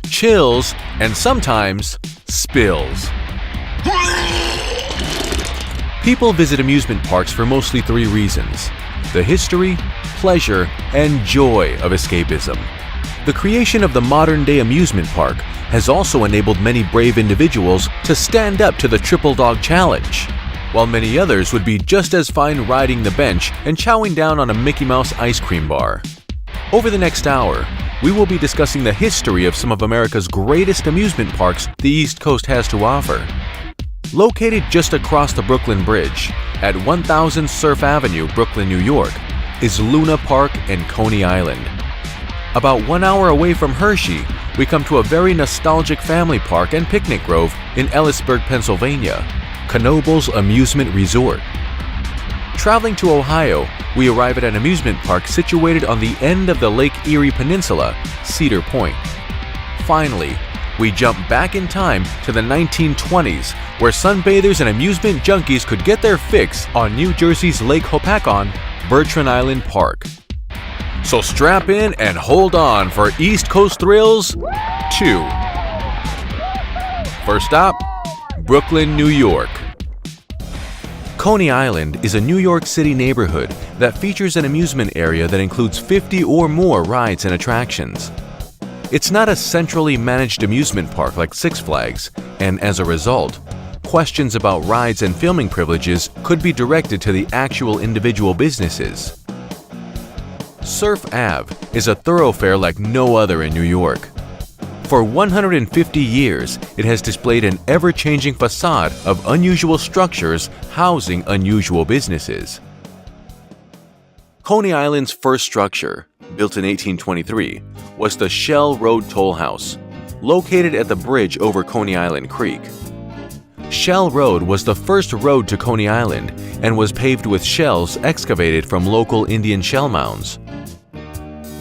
chills, and sometimes spills. People visit amusement parks for mostly three reasons: the history, pleasure, and joy of escapism. The creation of the modern-day amusement park has also enabled many brave individuals to stand up to the Triple Dog Challenge, while many others would be just as fine riding the bench and chowing down on a Mickey Mouse ice cream bar. Over the next hour, we will be discussing the history of some of America's greatest amusement parks the East Coast has to offer. Located just across the Brooklyn Bridge, at 1000 Surf Avenue, Brooklyn, New York, is Luna Park and Coney Island. About 1 hour away from Hershey, we come to a very nostalgic family park and picnic grove in Ellisburg, Pennsylvania, Knoebels Amusement Resort. Traveling to Ohio, we arrive at an amusement park situated on the end of the Lake Erie Peninsula, Cedar Point. Finally, we jump back in time to the 1920s, where sunbathers and amusement junkies could get their fix on New Jersey's Lake Hopatcong, Bertrand Island Park. So strap in and hold on for East Coast Thrills 2. First stop, Brooklyn, New York. Coney Island is a New York City neighborhood that features an amusement area that includes 50 or more rides and attractions. It's not a centrally managed amusement park like Six Flags, and as a result, questions about rides and filming privileges could be directed to the actual individual businesses. Surf Ave is a thoroughfare like no other in New York. For 150 years, it has displayed an ever-changing facade of unusual structures housing unusual businesses. Coney Island's first structure, built in 1823, was the Shell Road Toll House, located at the bridge over Coney Island Creek. Shell Road was the first road to Coney Island and was paved with shells excavated from local Indian shell mounds.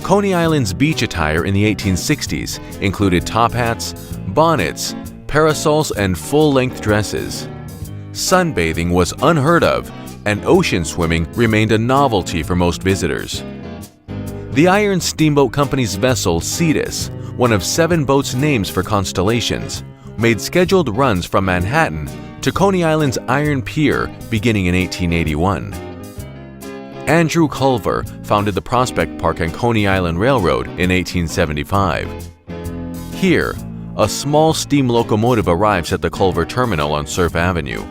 Coney Island's beach attire in the 1860s included top hats, bonnets, parasols, and full-length dresses. Sunbathing was unheard of, and ocean swimming remained a novelty for most visitors. The Iron Steamboat Company's vessel Cetus, one of 7 boats named for constellations, made scheduled runs from Manhattan to Coney Island's Iron Pier beginning in 1881. Andrew Culver founded the Prospect Park and Coney Island Railroad in 1875. Here, a small steam locomotive arrives at the Culver Terminal on Surf Avenue.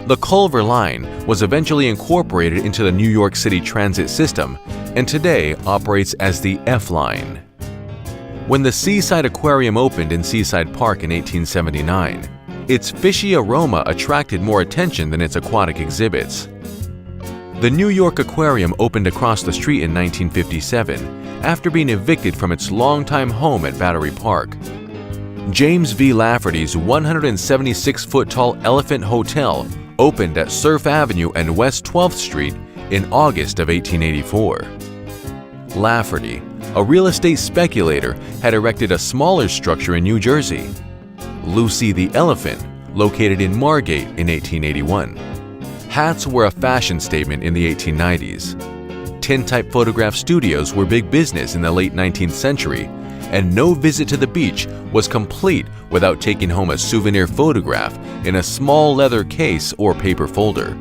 The Culver Line was eventually incorporated into the New York City Transit System and today operates as the F Line. When the Seaside Aquarium opened in Seaside Park in 1879, its fishy aroma attracted more attention than its aquatic exhibits. The New York Aquarium opened across the street in 1957 after being evicted from its longtime home at Battery Park. James V. Lafferty's 176-foot-tall Elephant Hotel opened at Surf Avenue and West 12th Street in August of 1884. Lafferty, a real estate speculator, had erected a smaller structure in New Jersey, Lucy the Elephant, located in Margate in 1881. Hats were a fashion statement in the 1890s. Tintype photograph studios were big business in the late 19th century, and no visit to the beach was complete without taking home a souvenir photograph in a small leather case or paper folder.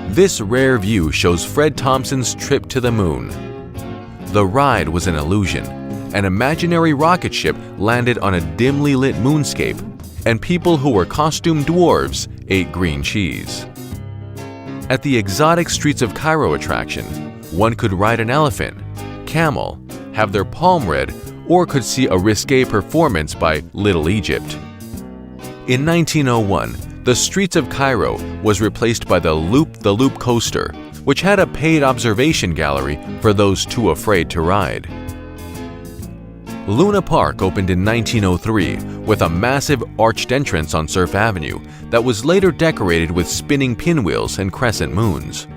This rare view shows Fred Thompson's trip to the moon. The ride was an illusion. An imaginary rocket ship landed on a dimly lit moonscape, and people who were costumed dwarves ate green cheese. At the exotic Streets of Cairo attraction, one could ride an elephant, camel, have their palm read, or could see a risque performance by Little Egypt. In 1901, the Streets of Cairo was replaced by the Loop coaster, which had a paid observation gallery for those too afraid to ride. Luna Park opened in 1903 with a massive arched entrance on Surf Avenue that was later decorated with spinning pinwheels and crescent moons.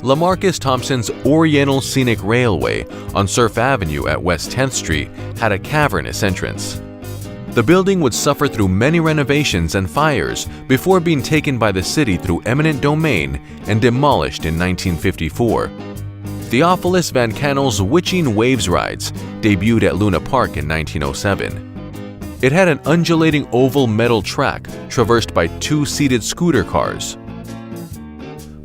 LaMarcus Thompson's Oriental Scenic Railway on Surf Avenue at West 10th Street had a cavernous entrance. The building would suffer through many renovations and fires before being taken by the city through eminent domain and demolished in 1954. Theophilus Van Cannel's Witching Waves rides debuted at Luna Park in 1907. It had an undulating oval metal track traversed by two-seated scooter cars.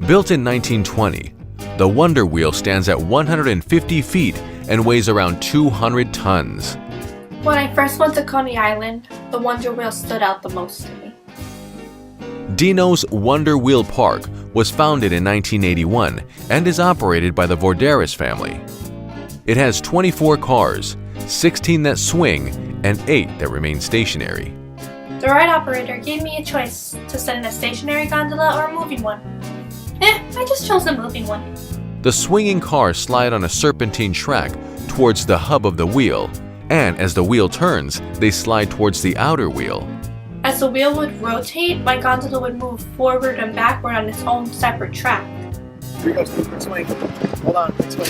Built in 1920, the Wonder Wheel stands at 150 feet and weighs around 200 tons. When I first went to Coney Island, the Wonder Wheel stood out the most to me. Dino's Wonder Wheel Park was founded in 1981 and is operated by the Vorderis family. It has 24 cars, 16 that swing, and 8 that remain stationary. The ride operator gave me a choice to sit in a stationary gondola or a moving one. I just chose the moving one. The swinging cars slide on a serpentine track towards the hub of the wheel, and as the wheel turns, they slide towards the outer wheel. As the wheel would rotate, my gondola would move forward and backward on its own separate track. Here we go, Steve, swing. Hold on, swing.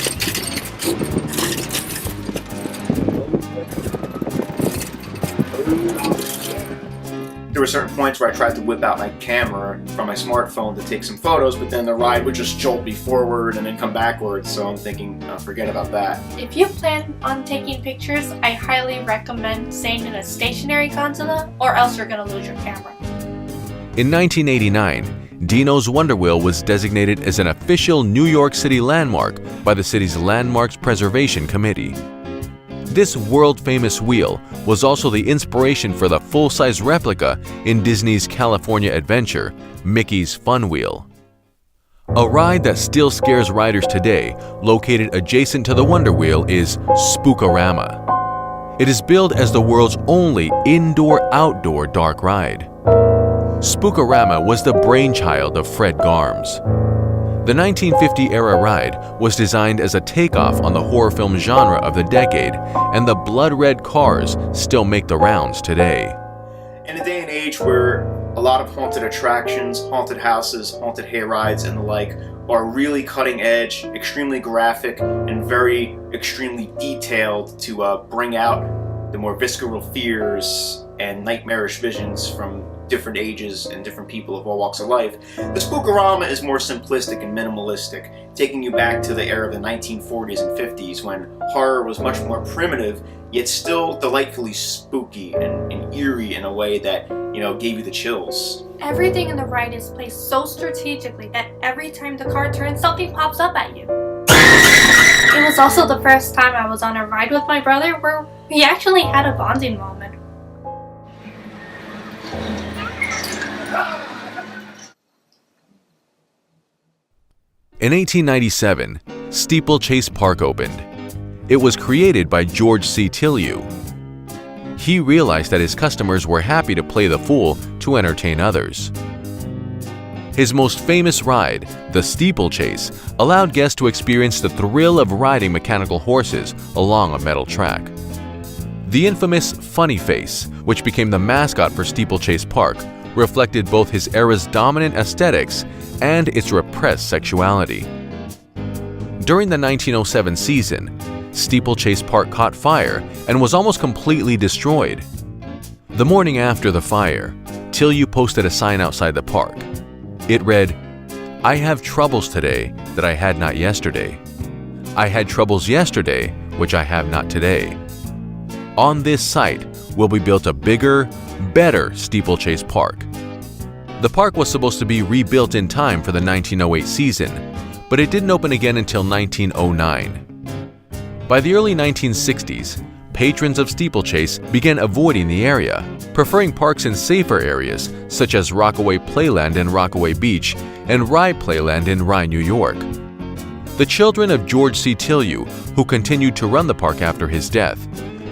There were certain points where I tried to whip out my camera from my smartphone to take some photos, but then the ride would just jolt me forward and then come backwards, so I'm thinking, forget about that. If you plan on taking pictures, I highly recommend staying in a stationary gondola, or else you're going to lose your camera. In 1989, Dino's Wonder Wheel was designated as an official New York City landmark by the city's Landmarks Preservation Committee. This world-famous wheel was also the inspiration for the full-size replica in Disney's California adventure, Mickey's Fun Wheel. A ride that still scares riders today, located adjacent to the Wonder Wheel, is Spookorama. It is billed as the world's only indoor-outdoor dark ride. Spookorama was the brainchild of Fred Garms. The 1950-era ride was designed as a takeoff on the horror film genre of the decade, and the blood-red cars still make the rounds today. In a day and age where a lot of haunted attractions, haunted houses, haunted hayrides, and the like are really cutting edge, extremely graphic, and very extremely detailed to bring out the more visceral fears and nightmarish visions from different ages and different people of all walks of life, the Spookorama is more simplistic and minimalistic, taking you back to the era of the 1940s and 50s when horror was much more primitive, yet still delightfully spooky and eerie in a way that, gave you the chills. Everything in the ride is placed so strategically that every time the car turns, something pops up at you. It was also the first time I was on a ride with my brother where we actually had a bonding moment. In 1897, Steeplechase Park opened. It was created by George C. Tillieu. He realized that his customers were happy to play the fool to entertain others. His most famous ride, the Steeplechase, allowed guests to experience the thrill of riding mechanical horses along a metal track. The infamous Funny Face, which became the mascot for Steeplechase Park, reflected both his era's dominant aesthetics and its repressed sexuality. During the 1907 season, Steeplechase Park caught fire and was almost completely destroyed. The morning after the fire, Tillieu posted a sign outside the park. It read, "I have troubles today that I had not yesterday. I had troubles yesterday which I have not today. On this site will be built a bigger, better Steeplechase Park." The park was supposed to be rebuilt in time for the 1908 season, but it didn't open again until 1909. By the early 1960s, patrons of Steeplechase began avoiding the area, preferring parks in safer areas such as Rockaway Playland in Rockaway Beach and Rye Playland in Rye, New York. The children of George C. Tillieu, who continued to run the park after his death,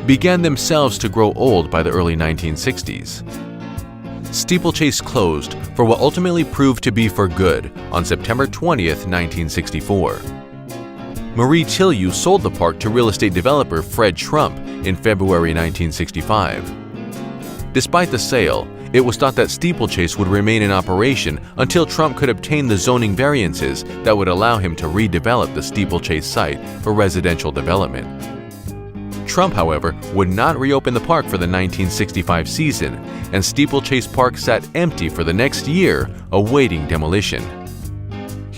began themselves to grow old by the early 1960s. Steeplechase closed for what ultimately proved to be for good on September 20th, 1964. Marie Tillieu sold the park to real estate developer Fred Trump in February 1965. Despite the sale, it was thought that Steeplechase would remain in operation until Trump could obtain the zoning variances that would allow him to redevelop the Steeplechase site for residential development. Trump, however, would not reopen the park for the 1965 season, and Steeplechase Park sat empty for the next year, awaiting demolition.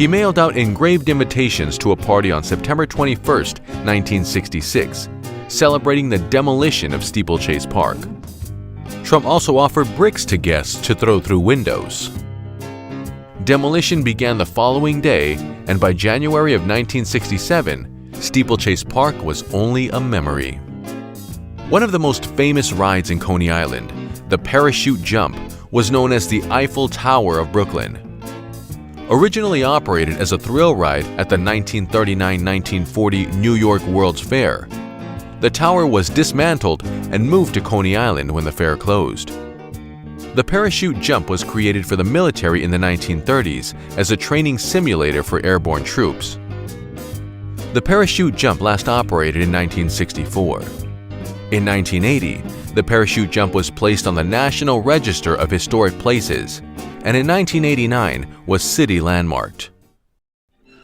He mailed out engraved invitations to a party on September 21, 1966, celebrating the demolition of Steeplechase Park. Trump also offered bricks to guests to throw through windows. Demolition began the following day, and by January of 1967, Steeplechase Park was only a memory. One of the most famous rides in Coney Island, the parachute jump, was known as the Eiffel Tower of Brooklyn. Originally operated as a thrill ride at the 1939-1940 New York World's Fair, the tower was dismantled and moved to Coney Island when the fair closed. The parachute jump was created for the military in the 1930s as a training simulator for airborne troops. The parachute jump last operated in 1964. In 1980, the parachute jump was placed on the National Register of Historic Places, and in 1989 was city landmarked.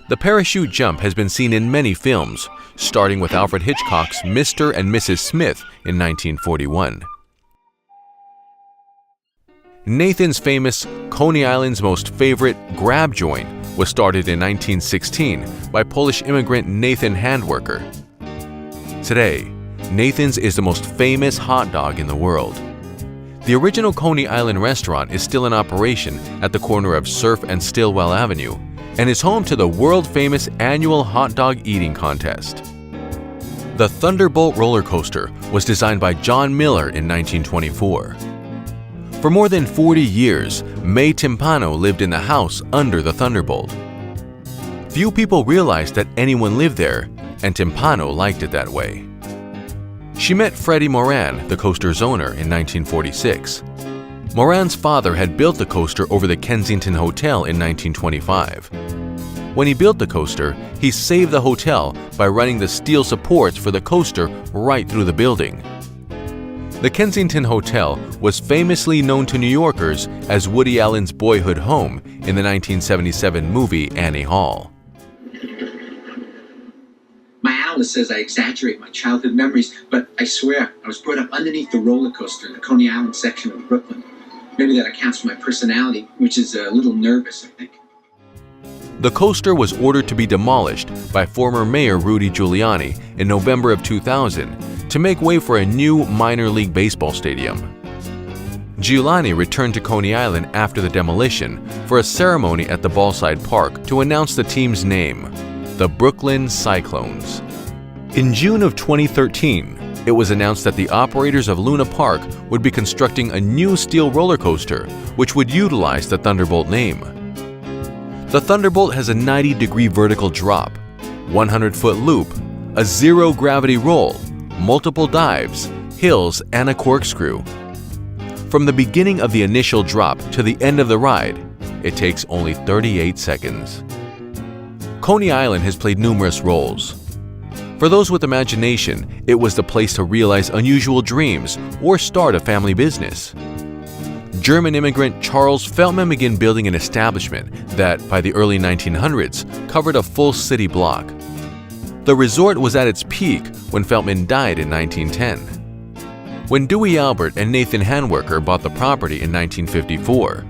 The parachute jump has been seen in many films, starting with Alfred Hitchcock's Mr. and Mrs. Smith in 1941. Nathan's famous Coney Island's Most Favorite Grab Joint was started in 1916 by Polish immigrant Nathan Handwerker. Today, Nathan's is the most famous hot dog in the world. The original Coney Island restaurant is still in operation at the corner of Surf and Stillwell Avenue and is home to the world-famous annual hot dog eating contest. The Thunderbolt roller coaster was designed by John Miller in 1924. For more than 40 years, May Timpano lived in the house under the Thunderbolt. Few people realized that anyone lived there, and Timpano liked it that way. She met Freddie Moran, the coaster's owner, in 1946. Moran's father had built the coaster over the Kensington Hotel in 1925. When he built the coaster, he saved the hotel by running the steel supports for the coaster right through the building. The Kensington Hotel was famously known to New Yorkers as Woody Allen's boyhood home in the 1977 movie Annie Hall. My analyst says I exaggerate my childhood memories, but I swear I was brought up underneath the roller coaster in the Coney Island section of Brooklyn. Maybe that accounts for my personality, which is a little nervous, I think. The coaster was ordered to be demolished by former Mayor Rudy Giuliani in November of 2000 to make way for a new minor league baseball stadium. Giuliani returned to Coney Island after the demolition for a ceremony at the Ballside Park to announce the team's name, the Brooklyn Cyclones. In June of 2013, it was announced that the operators of Luna Park would be constructing a new steel roller coaster, which would utilize the Thunderbolt name. The Thunderbolt has a 90-degree vertical drop, 100-foot loop, a zero-gravity roll, multiple dives, hills, and a corkscrew. From the beginning of the initial drop to the end of the ride, it takes only 38 seconds. Coney Island has played numerous roles. For those with imagination, it was the place to realize unusual dreams or start a family business. German immigrant Charles Feltman began building an establishment that, by the early 1900s, covered a full city block. The resort was at its peak when Feltman died in 1910. When Dewey Albert and Nathan Handwerker bought the property in 1954,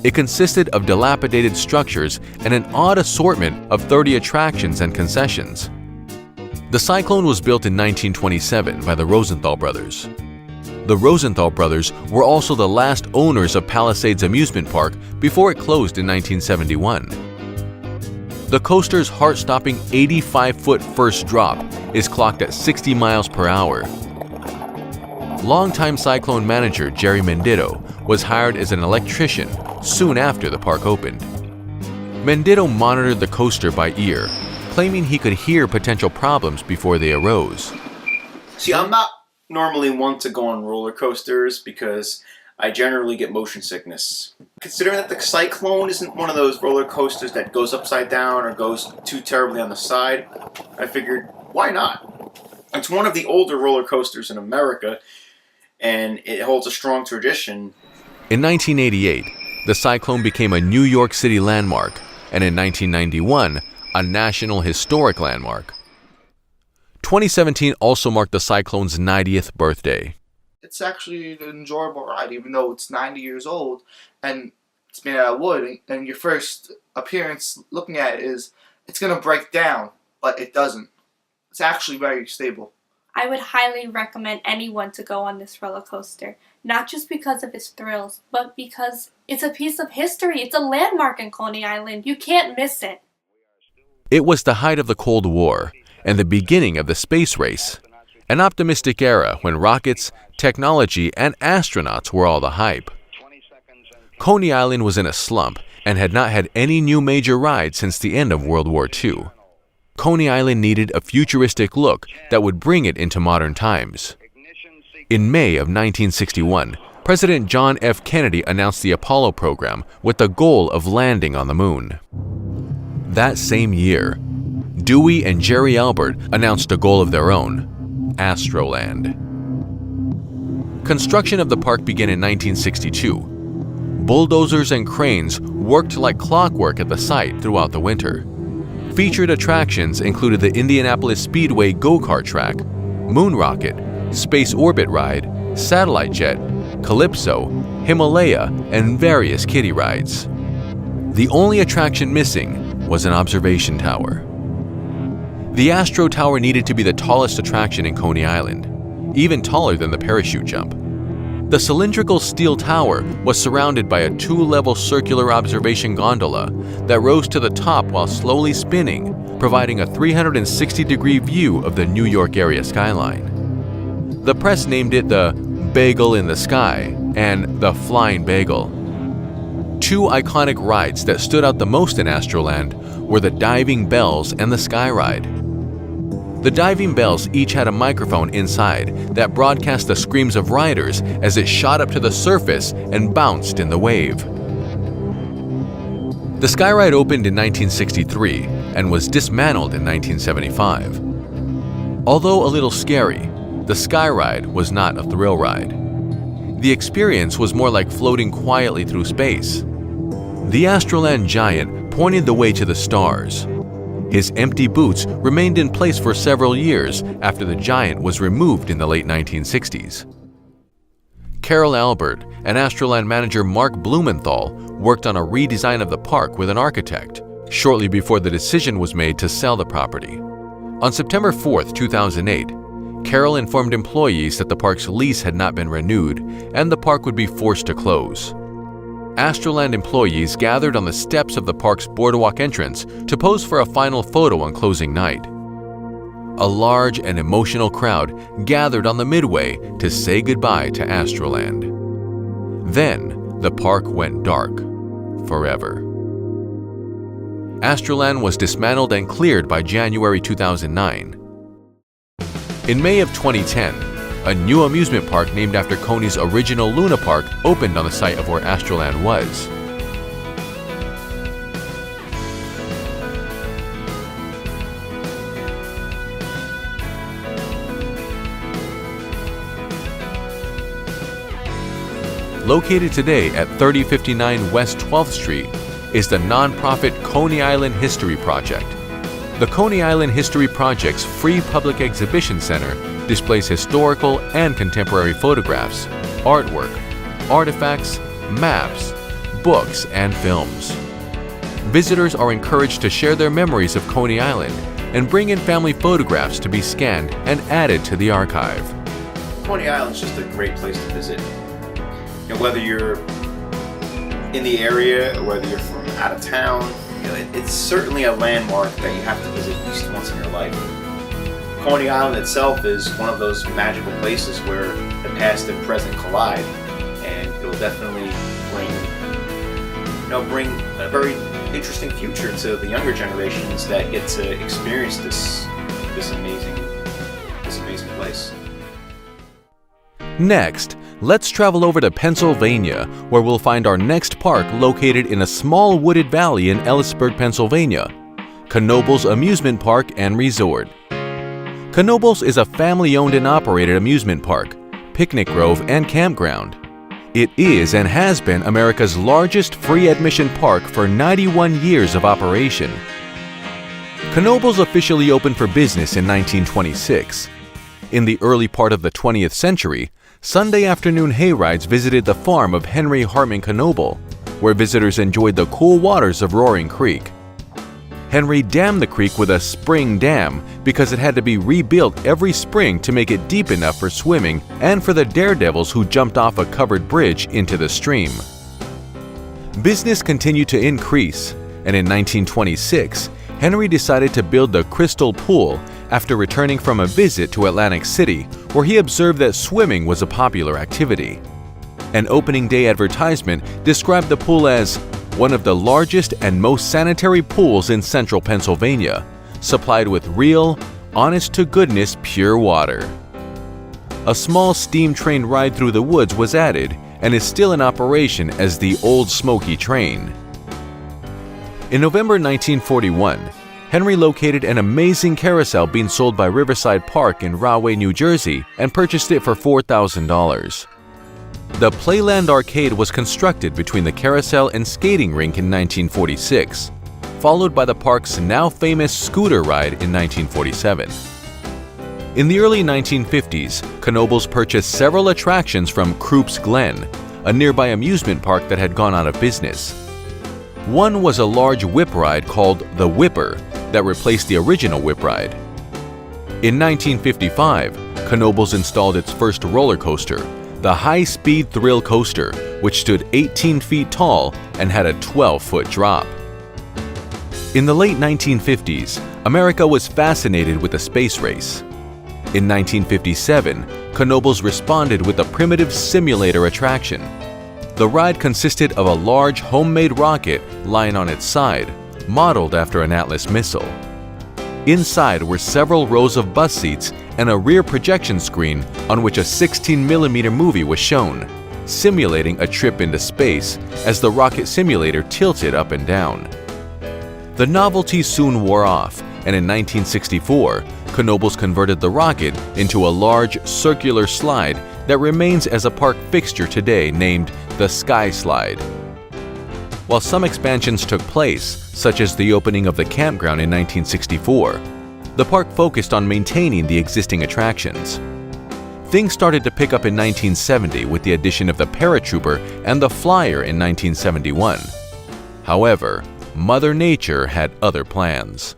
it consisted of dilapidated structures and an odd assortment of 30 attractions and concessions. The Cyclone was built in 1927 by the Rosenthal brothers. The Rosenthal brothers were also the last owners of Palisades Amusement Park before it closed in 1971. The coaster's heart-stopping 85-foot first drop is clocked at 60 miles per hour. Longtime Cyclone manager Jerry Menditto was hired as an electrician soon after the park opened. Menditto monitored the coaster by ear, claiming he could hear potential problems before they arose. See, I'm not normally one to go on roller coasters because I generally get motion sickness. Considering that the Cyclone isn't one of those roller coasters that goes upside down or goes too terribly on the side, I figured, why not? It's one of the older roller coasters in America, and it holds a strong tradition. In 1988, the Cyclone became a New York City landmark, and in 1991, a National Historic Landmark. 2017 also marked the Cyclone's 90th birthday. It's actually an enjoyable ride, even though it's 90 years old and it's made out of wood. And your first appearance, looking at it, is it's going to break down, but it doesn't. It's actually very stable. I would highly recommend anyone to go on this roller coaster, not just because of its thrills, but because it's a piece of history. It's a landmark in Coney Island. You can't miss it. It was the height of the Cold War and the beginning of the space race, an optimistic era when rockets, technology, and astronauts were all the hype. Coney Island was in a slump and had not had any new major rides since the end of World War II. Coney Island needed a futuristic look that would bring it into modern times. In May of 1961, President John F. Kennedy announced the Apollo program with the goal of landing on the moon. That same year, Dewey and Jerry Albert announced a goal of their own, Astroland. Construction of the park began in 1962. Bulldozers and cranes worked like clockwork at the site throughout the winter. Featured attractions included the Indianapolis Speedway go-kart track, Moon Rocket, Space Orbit Ride, Satellite Jet, Calypso, Himalaya, and various kiddie rides. The only attraction missing was an observation tower. The Astro Tower needed to be the tallest attraction in Coney Island, even taller than the parachute jump. The cylindrical steel tower was surrounded by a 2-level circular observation gondola that rose to the top while slowly spinning, providing a 360-degree view of the New York area skyline. The press named it the Bagel in the Sky and the Flying Bagel. Two iconic rides that stood out the most in Astroland were the Diving Bells and the Sky Ride. The Diving Bells each had a microphone inside that broadcast the screams of riders as it shot up to the surface and bounced in the wave. The Sky Ride opened in 1963 and was dismantled in 1975. Although a little scary, the Sky Ride was not a thrill ride. The experience was more like floating quietly through space. The Astroland giant pointed the way to the stars. His empty boots remained in place for several years after the giant was removed in the late 1960s. Carol Albert and Astroland manager Mark Blumenthal worked on a redesign of the park with an architect shortly before the decision was made to sell the property. On September 4, 2008, Carol informed employees that the park's lease had not been renewed and the park would be forced to close. Astroland employees gathered on the steps of the park's boardwalk entrance to pose for a final photo on closing night. A large and emotional crowd gathered on the midway to say goodbye to Astroland. Then, the park went dark, forever. Astroland was dismantled and cleared by January 2009. In May of 2010, a new amusement park named after Coney's original Luna Park opened on the site of where Astroland was. Located today at 3059 West 12th Street is the nonprofit Coney Island History Project. The Coney Island History Project's free public exhibition center displays historical and contemporary photographs, artwork, artifacts, maps, books, and films. Visitors are encouraged to share their memories of Coney Island and bring in family photographs to be scanned and added to the archive. Coney Island's just a great place to visit. You know, whether you're in the area or whether you're from out of town, you know, it's certainly a landmark that you have to visit at least once in your life. Coney Island itself is one of those magical places where the past and present collide, and it will definitely bring a very interesting future to the younger generations that get to experience this amazing place. Next, let's travel over to Pennsylvania, where we'll find our next park located in a small wooded valley in Ellisburg, Pennsylvania, Knoebels Amusement Park and Resort. Knoebels is a family-owned and operated amusement park, picnic grove, and campground. It is and has been America's largest free admission park for 91 years of operation. Knoebels officially opened for business in 1926. In the early part of the 20th century, Sunday afternoon hayrides visited the farm of Henry Hartman Knoebel, where visitors enjoyed the cool waters of Roaring Creek. Henry dammed the creek with a spring dam because it had to be rebuilt every spring to make it deep enough for swimming and for the daredevils who jumped off a covered bridge into the stream. Business continued to increase, and in 1926, Henry decided to build the Crystal Pool after returning from a visit to Atlantic City, where he observed that swimming was a popular activity. An opening day advertisement described the pool as one of the largest and most sanitary pools in central Pennsylvania, supplied with real, honest-to-goodness pure water. A small steam train ride through the woods was added and is still in operation as the Old Smoky Train. In November 1941, Henry located an amazing carousel being sold by Riverside Park in Rahway, New Jersey, and purchased it for $4,000. The Playland Arcade was constructed between the carousel and skating rink in 1946, followed by the park's now famous scooter ride in 1947. In the early 1950s, Knoebels purchased several attractions from Croups Glen, a nearby amusement park that had gone out of business. One was a large whip ride called the Whipper that replaced the original whip ride. In 1955, Knoebels installed its first roller coaster, the High-Speed Thrill Coaster, which stood 18 feet tall and had a 12-foot drop. In the late 1950s, America was fascinated with the space race. In 1957, Knoebels responded with a primitive simulator attraction. The ride consisted of a large homemade rocket lying on its side, modeled after an Atlas missile. Inside were several rows of bus seats and a rear projection screen on which a 16mm movie was shown, simulating a trip into space as the rocket simulator tilted up and down. The novelty soon wore off, and in 1964, Knoebels converted the rocket into a large circular slide that remains as a park fixture today named the Sky Slide. While some expansions took place, such as the opening of the campground in 1964, the park focused on maintaining the existing attractions. Things started to pick up in 1970 with the addition of the Paratrooper and the Flyer in 1971. However, Mother Nature had other plans.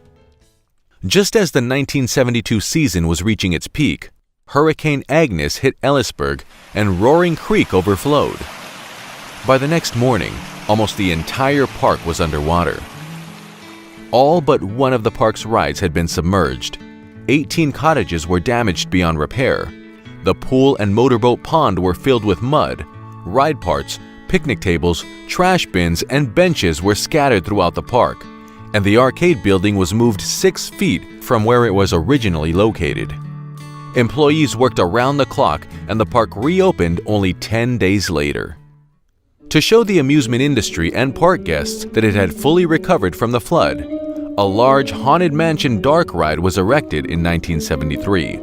Just as the 1972 season was reaching its peak, Hurricane Agnes hit Ellisburg and Roaring Creek overflowed. By the next morning, almost the entire park was underwater. All but one of the park's rides had been submerged. 18 cottages were damaged beyond repair. The pool and motorboat pond were filled with mud. Ride parts, picnic tables, trash bins, and benches were scattered throughout the park, and the arcade building was moved 6 feet from where it was originally located. Employees worked around the clock, and the park reopened only 10 days later. To show the amusement industry and park guests that it had fully recovered from the flood, a large Haunted Mansion dark ride was erected in 1973.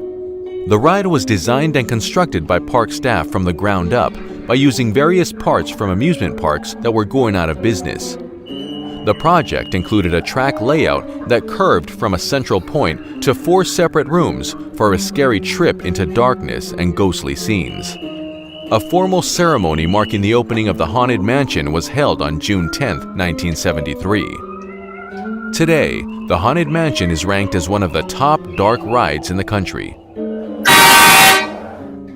The ride was designed and constructed by park staff from the ground up by using various parts from amusement parks that were going out of business. The project included a track layout that curved from a central point to 4 separate rooms for a scary trip into darkness and ghostly scenes. A formal ceremony marking the opening of the Haunted Mansion was held on June 10, 1973. Today, the Haunted Mansion is ranked as one of the top dark rides in the country.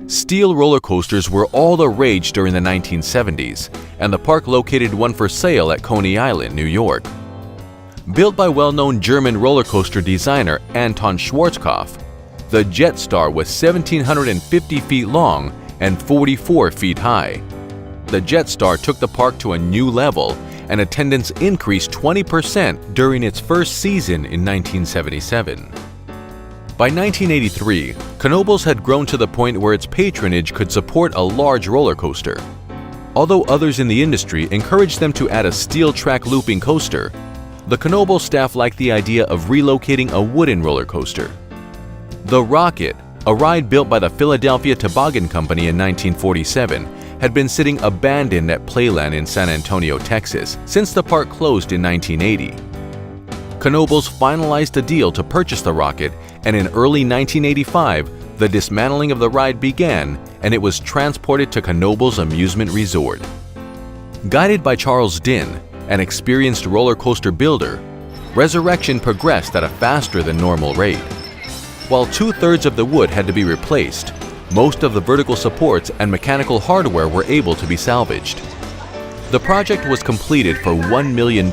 Steel roller coasters were all the rage during the 1970s, and the park located one for sale at Coney Island, New York. Built by well-known German roller coaster designer Anton Schwarzkopf, the Jetstar was 1,750 feet long and 44 feet high. The Jetstar took the park to a new level, and attendance increased 20% during its first season in 1977. By 1983, Knoebels had grown to the point where its patronage could support a large roller coaster. Although others in the industry encouraged them to add a steel track looping coaster, the Knoebels staff liked the idea of relocating a wooden roller coaster. The Rocket, a ride built by the Philadelphia Toboggan Company in 1947, had been sitting abandoned at Playland in San Antonio, Texas, since the park closed in 1980. Knoebels finalized a deal to purchase the Rocket, and in early 1985, the dismantling of the ride began, and it was transported to Knoebels Amusement Resort. Guided by Charles Dinn, an experienced roller coaster builder, Resurrection progressed at a faster than normal rate. While 2/3 of the wood had to be replaced, most of the vertical supports and mechanical hardware were able to be salvaged. The project was completed for $1 million,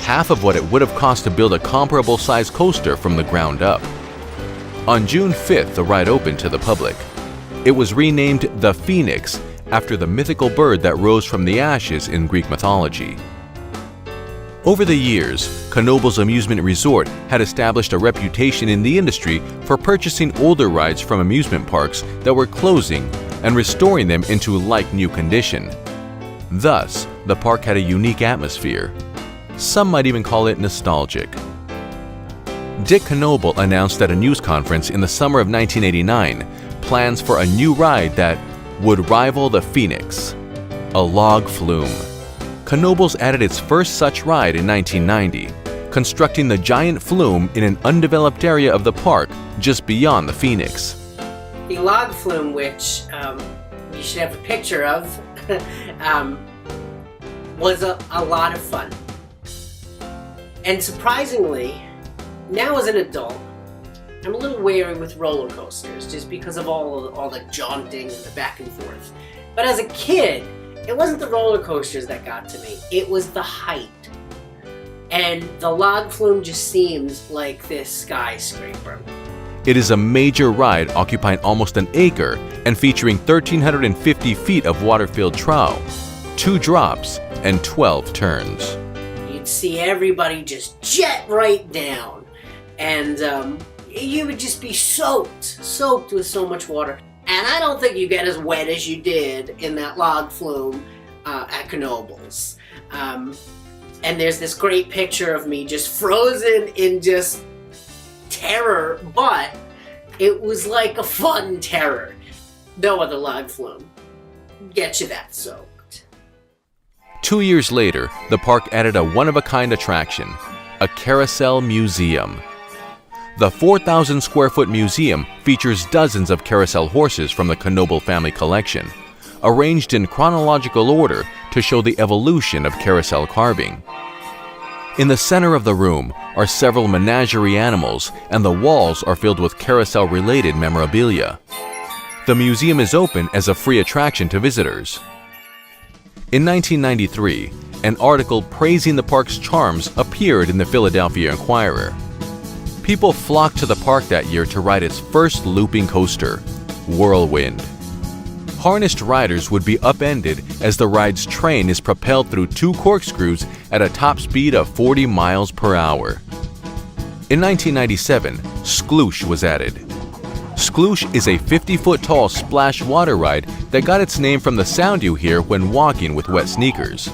half of what it would have cost to build a comparable size coaster from the ground up. On June 5th, the ride opened to the public. It was renamed the Phoenix after the mythical bird that rose from the ashes in Greek mythology. Over the years, Knoebel's amusement resort had established a reputation in the industry for purchasing older rides from amusement parks that were closing and restoring them into like-new condition. Thus, the park had a unique atmosphere. Some might even call it nostalgic. Dick Knoebel announced at a news conference in the summer of 1989 plans for a new ride that would rival the Phoenix, a log flume. Knoebel's added its first such ride in 1990, constructing the giant flume in an undeveloped area of the park just beyond the Phoenix. The log flume, which you should have a picture of, was a lot of fun. And surprisingly, now as an adult, I'm a little wary with roller coasters just because of all the jaunting and the back and forth. But as a kid, it wasn't the roller coasters that got to me, it was the height. And the log flume just seems like this skyscraper. It is a major ride occupying almost an acre and featuring 1,350 feet of water-filled trough, 2 drops, and 12 turns. You'd see everybody just jet right down, and you would just be soaked with so much water. And I don't think you get as wet as you did in that log flume at Knoebel's. And there's this great picture of me just frozen in just terror, but it was like a fun terror. No other log flume gets you that soaked. 2 years later, the park added a one-of-a-kind attraction, a carousel museum. The 4,000 square foot museum features dozens of carousel horses from the Knoebel family collection, arranged in chronological order to show the evolution of carousel carving. In the center of the room are several menagerie animals, and the walls are filled with carousel-related memorabilia. The museum is open as a free attraction to visitors. In 1993, an article praising the park's charms appeared in the Philadelphia Inquirer. People flocked to the park that year to ride its first looping coaster, Whirlwind. Harnessed riders would be upended as the ride's train is propelled through 2 corkscrews at a top speed of 40 miles per hour. In 1997, Skloosh was added. Skloosh is a 50-foot tall splash water ride that got its name from the sound you hear when walking with wet sneakers.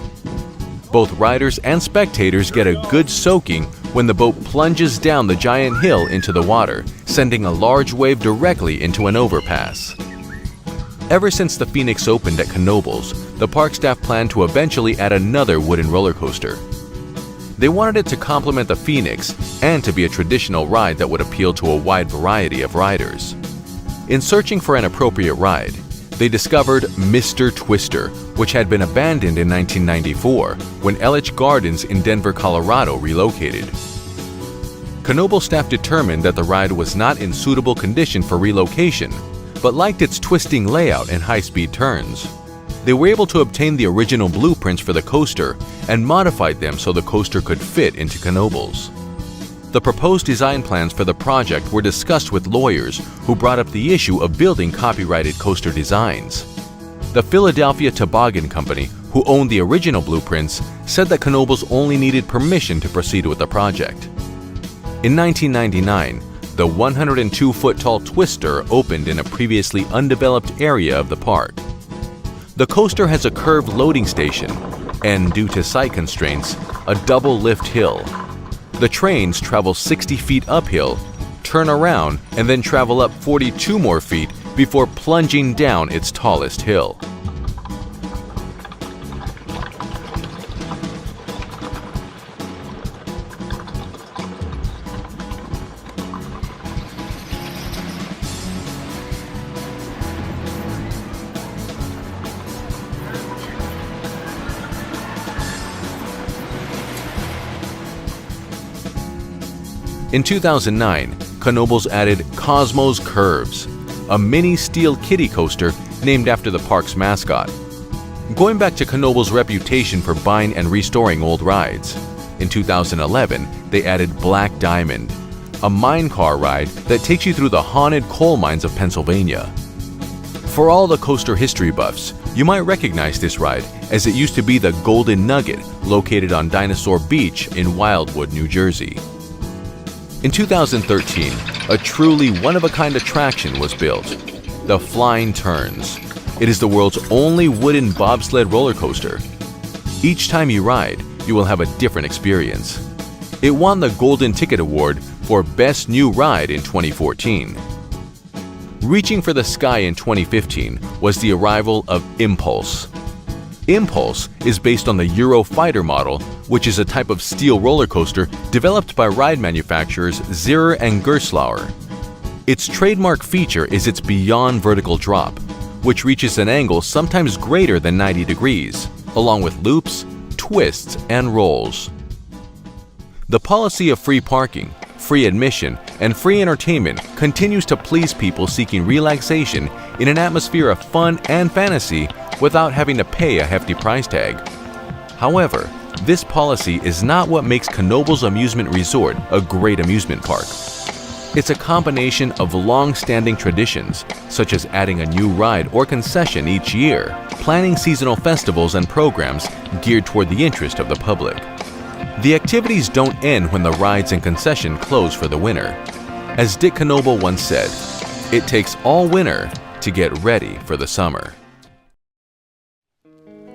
Both riders and spectators get a good soaking when the boat plunges down the giant hill into the water, sending a large wave directly into an overpass. Ever since the Phoenix opened at Knoebel's, the park staff planned to eventually add another wooden roller coaster. They wanted it to complement the Phoenix and to be a traditional ride that would appeal to a wide variety of riders. In searching for an appropriate ride, they discovered Mr. Twister, which had been abandoned in 1994 when Elitch Gardens in Denver, Colorado relocated. Knoebel staff determined that the ride was not in suitable condition for relocation, but liked its twisting layout and high-speed turns. They were able to obtain the original blueprints for the coaster and modified them so the coaster could fit into Knoebel's. The proposed design plans for the project were discussed with lawyers who brought up the issue of building copyrighted coaster designs. The Philadelphia Toboggan Company, who owned the original blueprints, said that Knoebel's only needed permission to proceed with the project. In 1999, the 102-foot-tall Twister opened in a previously undeveloped area of the park. The coaster has a curved loading station and, due to site constraints, a double lift hill. The trains travel 60 feet uphill, turn around, and then travel up 42 more feet before plunging down its tallest hill. In 2009, Knoebels added Cosmos Curves, a mini steel kiddie coaster named after the park's mascot. Going back to Knoebels' reputation for buying and restoring old rides, in 2011 they added Black Diamond, a mine car ride that takes you through the haunted coal mines of Pennsylvania. For all the coaster history buffs, you might recognize this ride as it used to be the Golden Nugget located on Dinosaur Beach in Wildwood, New Jersey. In 2013, a truly one-of-a-kind attraction was built, the Flying Turns. It is the world's only wooden bobsled roller coaster. Each time you ride, you will have a different experience. It won the Golden Ticket Award for Best New Ride in 2014. Reaching for the sky in 2015 was the arrival of Impulse. Impulse is based on the Eurofighter model, which is a type of steel roller coaster developed by ride manufacturers Zierer and Gerstlauer. Its trademark feature is its beyond vertical drop, which reaches an angle sometimes greater than 90 degrees, along with loops, twists, and rolls. The policy of free parking, free admission, and free entertainment continues to please people seeking relaxation in an atmosphere of fun and fantasy without having to pay a hefty price tag. However, this policy is not what makes Knoebels Amusement Resort a great amusement park. It's a combination of long-standing traditions, such as adding a new ride or concession each year, planning seasonal festivals and programs geared toward the interest of the public. The activities don't end when the rides and concession close for the winter. As Dick Knoebel once said, "It takes all winter to get ready for the summer."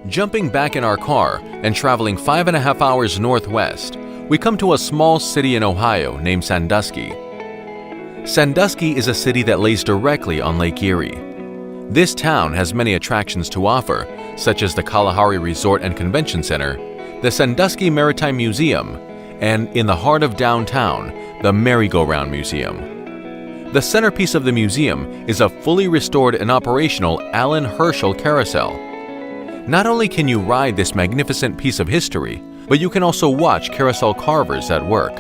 Jumping back in our car and traveling 5.5 hours northwest, we come to a small city in Ohio named Sandusky. Sandusky is a city that lays directly on Lake Erie. This town has many attractions to offer, such as the Kalahari Resort and Convention Center, the Sandusky Maritime Museum, and in the heart of downtown, the Merry-Go-Round Museum. The centerpiece of the museum is a fully restored and operational Alan Herschel carousel. Not only can you ride this magnificent piece of history, but you can also watch carousel carvers at work.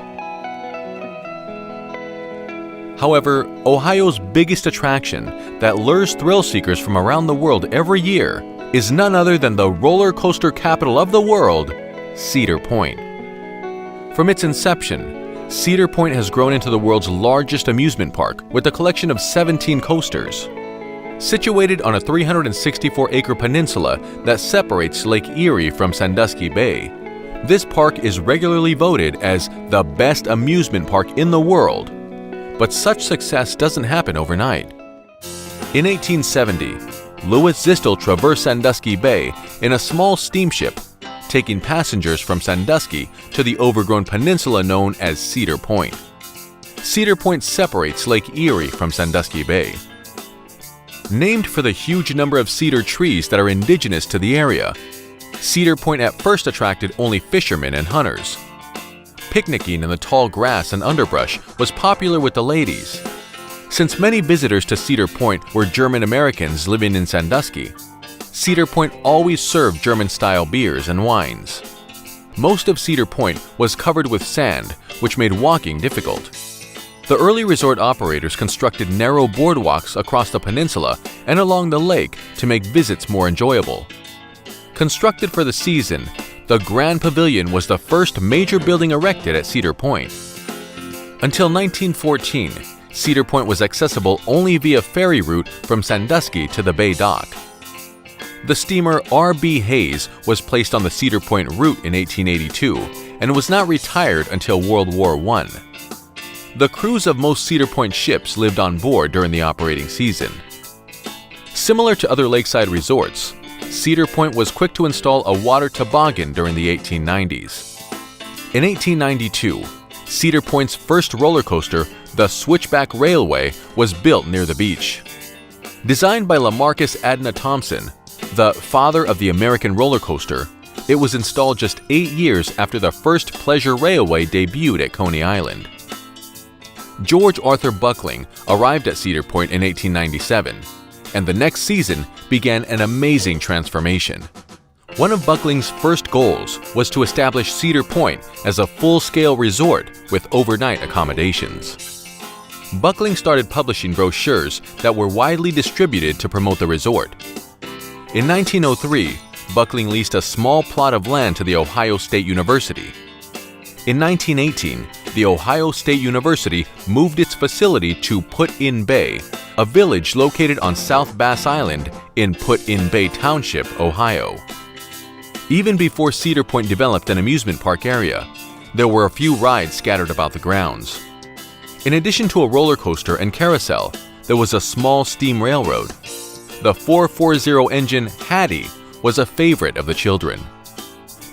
However, Ohio's biggest attraction that lures thrill seekers from around the world every year is none other than the roller coaster capital of the world, Cedar Point. From its inception, Cedar Point has grown into the world's largest amusement park with a collection of 17 coasters. Situated on a 364-acre peninsula that separates Lake Erie from Sandusky Bay, this park is regularly voted as the best amusement park in the world. But such success doesn't happen overnight. In 1870, Louis Zistel traversed Sandusky Bay in a small steamship, taking passengers from Sandusky to the overgrown peninsula known as Cedar Point. Cedar Point separates Lake Erie from Sandusky Bay. Named for the huge number of cedar trees that are indigenous to the area, Cedar Point at first attracted only fishermen and hunters. Picnicking in the tall grass and underbrush was popular with the ladies. Since many visitors to Cedar Point were German Americans living in Sandusky, Cedar Point always served German-style beers and wines. Most of Cedar Point was covered with sand, which made walking difficult. The early resort operators constructed narrow boardwalks across the peninsula and along the lake to make visits more enjoyable. Constructed for the season, the Grand Pavilion was the first major building erected at Cedar Point. Until 1914, Cedar Point was accessible only via ferry route from Sandusky to the Bay Dock. The steamer R.B. Hayes was placed on the Cedar Point route in 1882 and was not retired until World War I. The crews of most Cedar Point ships lived on board during the operating season. Similar to other lakeside resorts, Cedar Point was quick to install a water toboggan during the 1890s. In 1892, Cedar Point's first roller coaster, the Switchback Railway, was built near the beach. Designed by LaMarcus Adna Thompson, the father of the American roller coaster, it was installed just 8 years after the first pleasure railway debuted at Coney Island. George Arthur Buckling arrived at Cedar Point in 1897, and the next season began an amazing transformation. One of Buckling's first goals was to establish Cedar Point as a full-scale resort with overnight accommodations. Buckling started publishing brochures that were widely distributed to promote the resort. In 1903, Buckling leased a small plot of land to the Ohio State University. In 1918, the Ohio State University moved its facility to Put-in Bay, a village located on South Bass Island in Put-in Bay Township, Ohio. Even before Cedar Point developed an amusement park area, there were a few rides scattered about the grounds. In addition to a roller coaster and carousel, there was a small steam railroad. The 440 engine Hattie was a favorite of the children.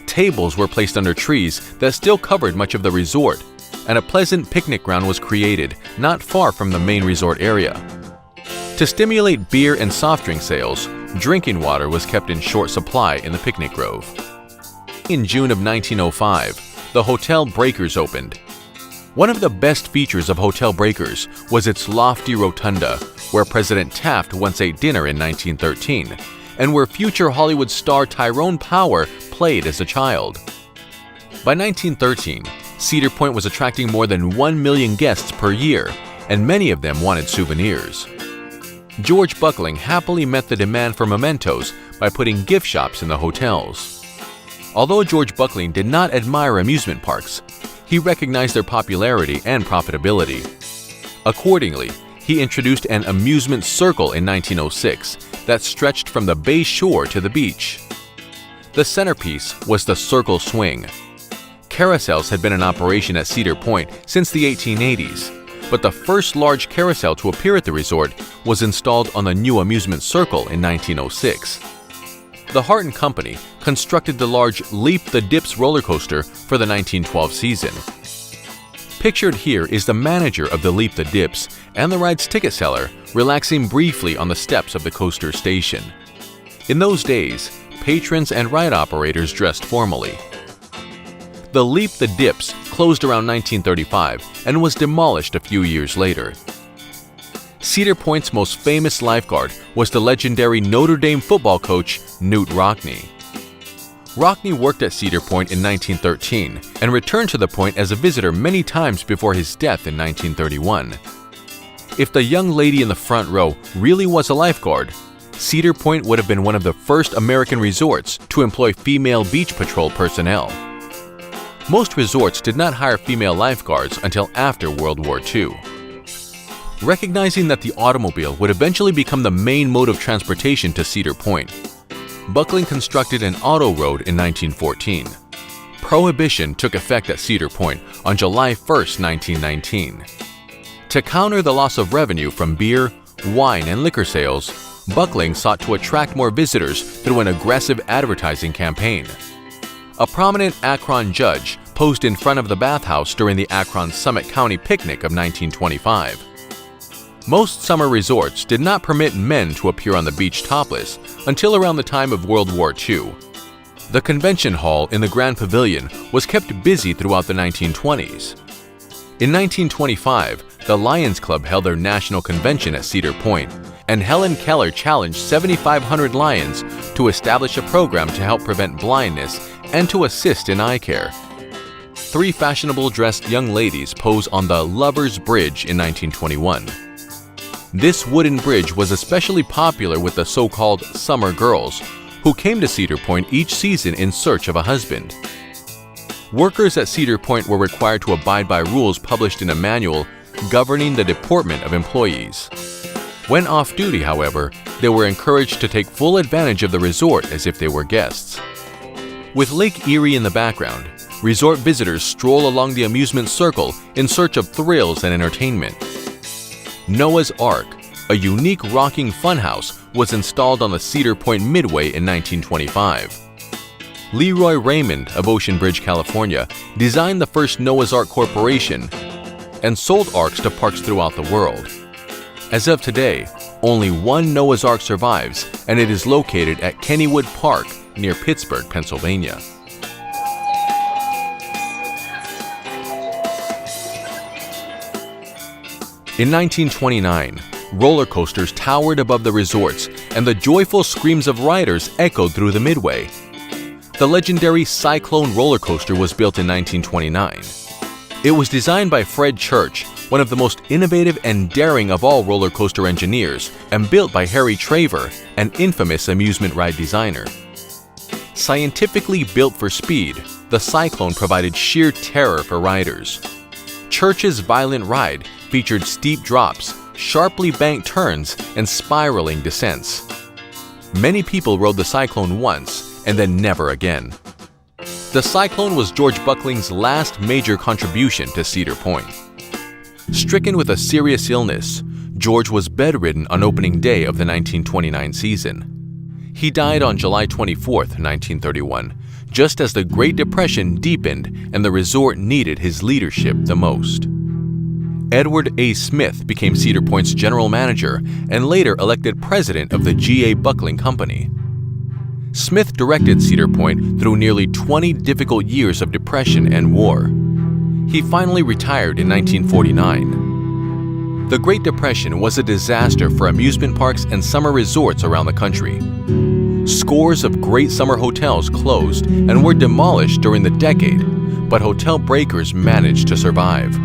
Tables were placed under trees that still covered much of the resort, and a pleasant picnic ground was created not far from the main resort area. To stimulate beer and soft drink sales, drinking water was kept in short supply in the picnic grove. In June of 1905, the Hotel Breakers opened. One of the best features of Hotel Breakers was its lofty rotunda, where President Taft once ate dinner in 1913, and where future Hollywood star Tyrone Power played as a child. By 1913, Cedar Point was attracting more than 1 million guests per year, and many of them wanted souvenirs. George Buckling happily met the demand for mementos by putting gift shops in the hotels. Although George Buckling did not admire amusement parks, he recognized their popularity and profitability. Accordingly, he introduced an amusement circle in 1906 that stretched from the bay shore to the beach. The centerpiece was the circle swing. Carousels had been in operation at Cedar Point since the 1880s, but the first large carousel to appear at the resort was installed on the new amusement circle in 1906. The Hart & Company constructed the large Leap the Dips roller coaster for the 1912 season. Pictured here is the manager of the Leap the Dips and the ride's ticket seller relaxing briefly on the steps of the coaster station. In those days, patrons and ride operators dressed formally. The Leap the Dips closed around 1935 and was demolished a few years later. Cedar Point's most famous lifeguard was the legendary Notre Dame football coach Knute Rockne. Rockne worked at Cedar Point in 1913 and returned to the point as a visitor many times before his death in 1931. If the young lady in the front row really was a lifeguard, Cedar Point would have been one of the first American resorts to employ female beach patrol personnel. Most resorts did not hire female lifeguards until after World War II. Recognizing that the automobile would eventually become the main mode of transportation to Cedar Point, Buckling constructed an auto road in 1914. Prohibition took effect at Cedar Point on July 1, 1919. To counter the loss of revenue from beer, wine, and liquor sales, Buckling sought to attract more visitors through an aggressive advertising campaign. A prominent Akron judge posed in front of the bathhouse during the Akron Summit County picnic of 1925. Most summer resorts did not permit men to appear on the beach topless until around the time of World War II. The convention hall in the Grand Pavilion was kept busy throughout the 1920s. In 1925, the Lions Club held their national convention at Cedar Point, and Helen Keller challenged 7,500 Lions to establish a program to help prevent blindness and to assist in eye care. 3 fashionable dressed young ladies pose on the Lover's Bridge in 1921. This wooden bridge was especially popular with the so-called summer girls, who came to Cedar Point each season in search of a husband. Workers at Cedar Point were required to abide by rules published in a manual governing the deportment of employees. When off-duty, however, they were encouraged to take full advantage of the resort as if they were guests. With Lake Erie in the background, resort visitors stroll along the amusement circle in search of thrills and entertainment. Noah's Ark, a unique rocking funhouse, was installed on the Cedar Point Midway in 1925. Leroy Raymond of Ocean Bridge, California, designed the first Noah's Ark Corporation and sold arks to parks throughout the world. As of today, only one Noah's Ark survives, and it is located at Kennywood Park near Pittsburgh, Pennsylvania. In 1929, roller coasters towered above the resorts, and the joyful screams of riders echoed through the Midway. The legendary Cyclone roller coaster was built in 1929. It was designed by Fred Church, one of the most innovative and daring of all roller coaster engineers, and built by Harry Traver, an infamous amusement ride designer. Scientifically built for speed, the Cyclone provided sheer terror for riders. Church's violent ride featured steep drops, sharply banked turns, and spiraling descents. Many people rode the Cyclone once and then never again. The Cyclone was George Buckling's last major contribution to Cedar Point. Stricken with a serious illness, George was bedridden on opening day of the 1929 season. He died on July 24, 1931, just as the Great Depression deepened and the resort needed his leadership the most. Edward A. Smith became Cedar Point's general manager and later elected president of the G.A. Buckling Company. Smith directed Cedar Point through nearly 20 difficult years of depression and war. He finally retired in 1949. The Great Depression was a disaster for amusement parks and summer resorts around the country. Scores of great summer hotels closed and were demolished during the decade, but hotel breakers managed to survive.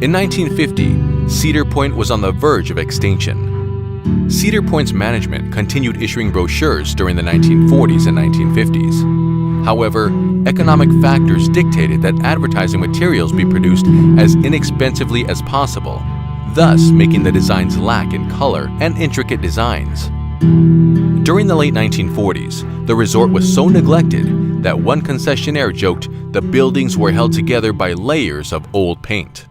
In 1950, Cedar Point was on the verge of extinction. Cedar Point's management continued issuing brochures during the 1940s and 1950s. However, economic factors dictated that advertising materials be produced as inexpensively as possible, thus making the designs lack in color and intricate designs. During the late 1940s, the resort was so neglected that one concessionaire joked the buildings were held together by layers of old paint.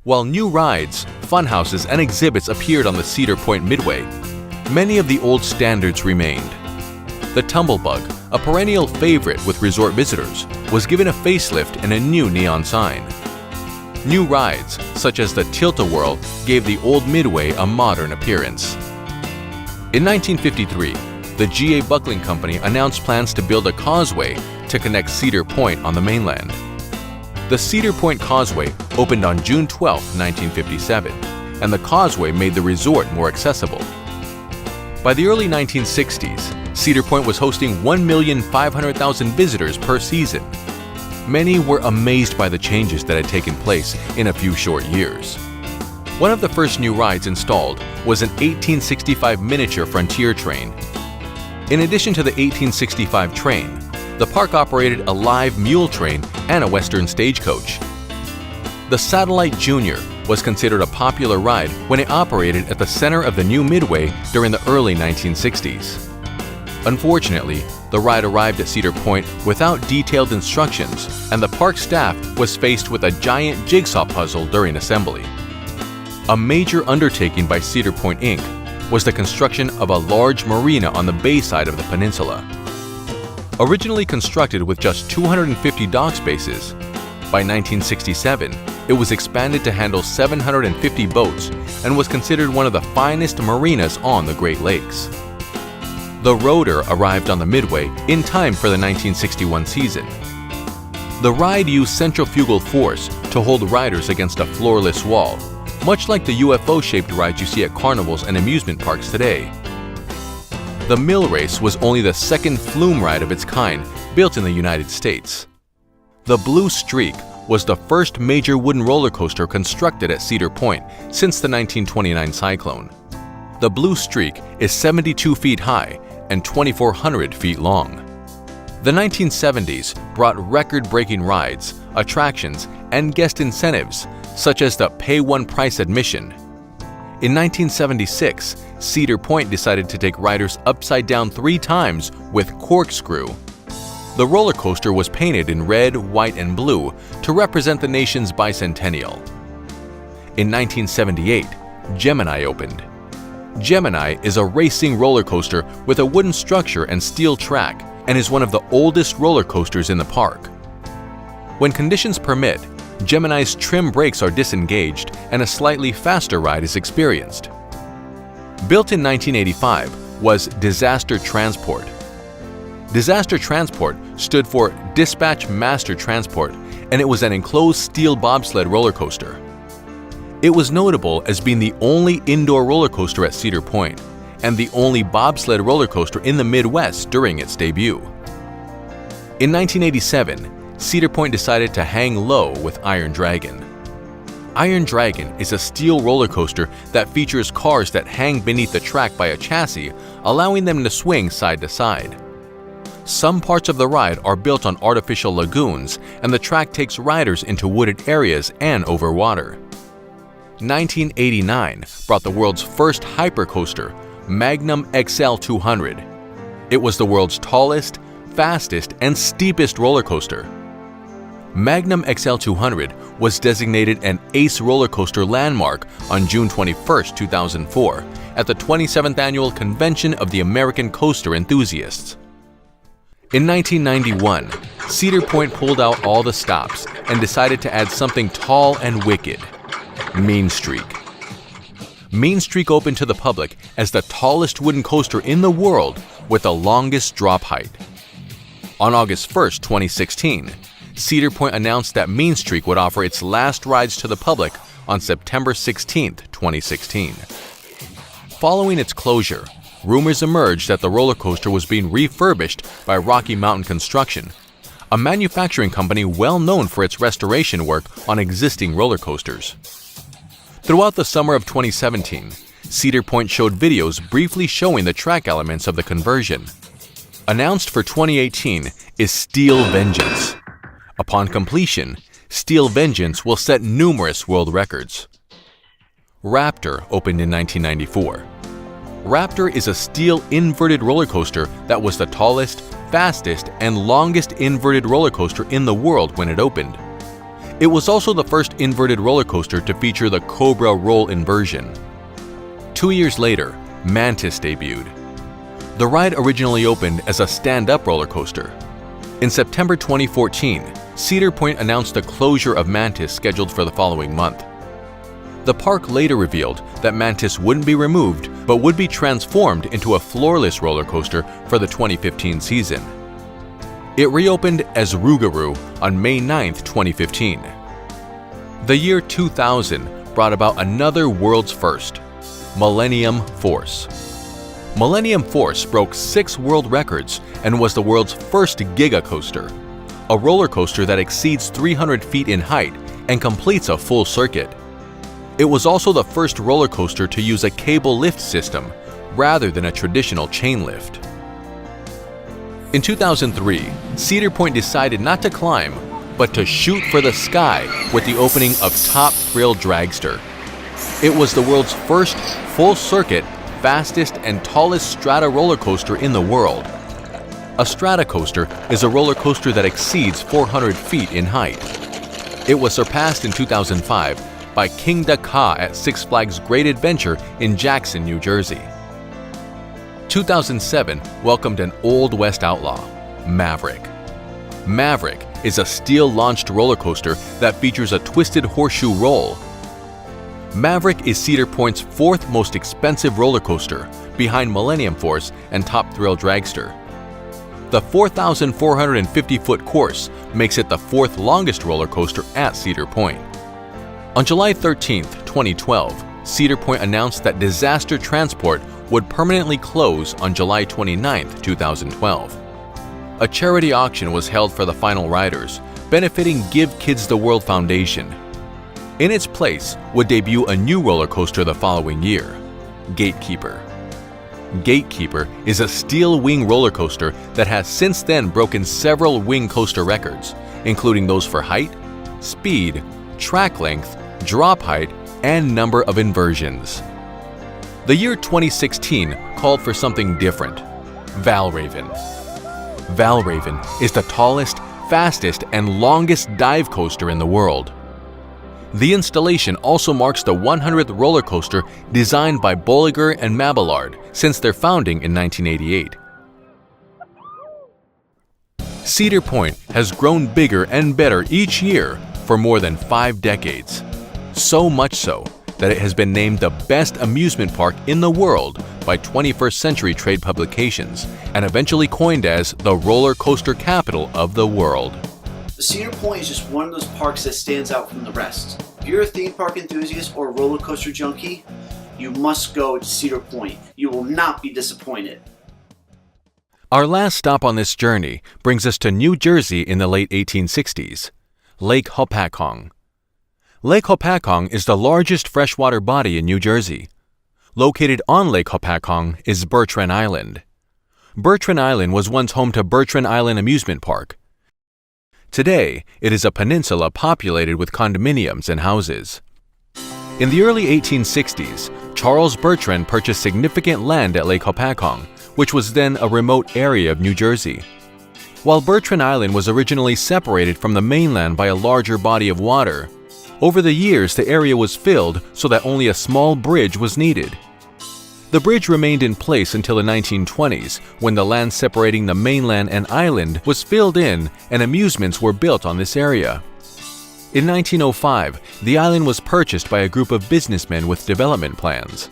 While new rides, funhouses, and exhibits appeared on the Cedar Point Midway, many of the old standards remained. The Tumblebug, a perennial favorite with resort visitors, was given a facelift and a new neon sign. New rides, such as the Tilt-A-Whirl, gave the old Midway a modern appearance. In 1953, the G.A. Buckling Company announced plans to build a causeway to connect Cedar Point on the mainland. The Cedar Point Causeway opened on June 12, 1957, and the causeway made the resort more accessible. By the early 1960s, Cedar Point was hosting 1,500,000 visitors per season. Many were amazed by the changes that had taken place in a few short years. One of the first new rides installed was an 1865 miniature frontier train. In addition to the 1865 train, the park operated a live mule train and a Western stagecoach. The Satellite Junior was considered a popular ride when it operated at the center of the new Midway during the early 1960s. Unfortunately, the ride arrived at Cedar Point without detailed instructions, and the park staff was faced with a giant jigsaw puzzle during assembly. A major undertaking by Cedar Point Inc. was the construction of a large marina on the bay side of the peninsula. Originally constructed with just 250 dock spaces, by 1967, it was expanded to handle 750 boats and was considered one of the finest marinas on the Great Lakes. The Rotor arrived on the Midway in time for the 1961 season. The ride used centrifugal force to hold riders against a floorless wall, much like the UFO-shaped rides you see at carnivals and amusement parks today. The Mill Race was only the second flume ride of its kind built in the United States. The Blue Streak was the first major wooden roller coaster constructed at Cedar Point since the 1929 Cyclone. The Blue Streak is 72 feet high and 2,400 feet long. The 1970s brought record-breaking rides, attractions, and guest incentives, such as the pay-one-price admission. In 1976, Cedar Point decided to take riders upside down 3 times with Corkscrew. The roller coaster was painted in red, white, and blue to represent the nation's bicentennial. In 1978, Gemini opened. Gemini is a racing roller coaster with a wooden structure and steel track and is one of the oldest roller coasters in the park. When conditions permit, Gemini's trim brakes are disengaged and a slightly faster ride is experienced. Built in 1985 was Disaster Transport. Disaster Transport stood for Dispatch Master Transport, and it was an enclosed steel bobsled roller coaster. It was notable as being the only indoor roller coaster at Cedar Point, and the only bobsled roller coaster in the Midwest during its debut. In 1987, Cedar Point decided to hang low with Iron Dragon. Iron Dragon is a steel roller coaster that features cars that hang beneath the track by a chassis, allowing them to swing side to side. Some parts of the ride are built on artificial lagoons, and the track takes riders into wooded areas and over water. 1989 brought the world's first hypercoaster, Magnum XL 200. It was the world's tallest, fastest, and steepest roller coaster. Magnum XL 200 was designated an Ace roller coaster landmark on June 21, 2004, at the 27th Annual Convention of the American Coaster Enthusiasts. In 1991, Cedar Point pulled out all the stops and decided to add something tall and wicked: Mean Streak. Mean Streak opened to the public as the tallest wooden coaster in the world with the longest drop height. On August 1, 2016, Cedar Point announced that Mean Streak would offer its last rides to the public on September 16, 2016. Following its closure, rumors emerged that the roller coaster was being refurbished by Rocky Mountain Construction, a manufacturing company well known for its restoration work on existing roller coasters. Throughout the summer of 2017, Cedar Point showed videos briefly showing the track elements of the conversion. Announced for 2018 is Steel Vengeance. Upon completion, Steel Vengeance will set numerous world records. Raptor opened in 1994. Raptor is a steel inverted roller coaster that was the tallest, fastest, and longest inverted roller coaster in the world when it opened. It was also the first inverted roller coaster to feature the Cobra roll inversion. 2 years later, Mantis debuted. The ride originally opened as a stand-up roller coaster. In September 2014, Cedar Point announced the closure of Mantis scheduled for the following month. The park later revealed that Mantis wouldn't be removed, but would be transformed into a floorless roller coaster for the 2015 season. It reopened as Rougarou on May 9, 2015. The year 2000 brought about another world's first: Millennium Force. Millennium Force broke 6 world records and was the world's first Giga Coaster, a roller coaster that exceeds 300 feet in height and completes a full circuit. It was also the first roller coaster to use a cable lift system rather than a traditional chain lift. In 2003, Cedar Point decided not to climb, but to shoot for the sky with the opening of Top Thrill Dragster. It was the world's first full-circuit, fastest, and tallest strata roller coaster in the world. A strata coaster is a roller coaster that exceeds 400 feet in height. It was surpassed in 2005 by Kingda Ka at Six Flags Great Adventure in Jackson, New Jersey. 2007 welcomed an Old West outlaw, Maverick. Maverick is a steel-launched roller coaster that features a twisted horseshoe roll. Maverick is Cedar Point's 4th most expensive roller coaster, behind Millennium Force and Top Thrill Dragster. The 4,450-foot course makes it the 4th longest roller coaster at Cedar Point. On July 13, 2012, Cedar Point announced that Disaster Transport would permanently close on July 29, 2012. A charity auction was held for the final riders, benefiting Give Kids the World Foundation. In its place would debut a new roller coaster the following year, Gatekeeper. Gatekeeper is a steel wing roller coaster that has since then broken several wing coaster records, including those for height, speed, track length, drop height, and number of inversions. The year 2016 called for something different: Valraven. Valraven is the tallest, fastest, and longest dive coaster in the world. The installation also marks the 100th roller coaster designed by Bolliger and Mabillard since their founding in 1988. Cedar Point has grown bigger and better each year for more than 5 decades. So much so that it has been named the best amusement park in the world by 21st Century Trade Publications and eventually coined as the roller coaster capital of the world. Cedar Point is just one of those parks that stands out from the rest. If you're a theme park enthusiast or a roller coaster junkie, You must go to Cedar Point. You will not be disappointed. Our last stop on this journey brings us to New Jersey in the late 1860s, Lake Hopatcong. Lake Hopatcong is the largest freshwater body in New Jersey. Located on Lake Hopatcong is Bertrand Island. Bertrand Island was once home to Bertrand Island Amusement Park. Today, it is a peninsula populated with condominiums and houses. In the early 1860s, Charles Bertrand purchased significant land at Lake Hopatcong, which was then a remote area of New Jersey. While Bertrand Island was originally separated from the mainland by a larger body of water, over the years the area was filled so that only a small bridge was needed. The bridge remained in place until the 1920s, when the land separating the mainland and island was filled in and amusements were built on this area. In 1905, the island was purchased by a group of businessmen with development plans.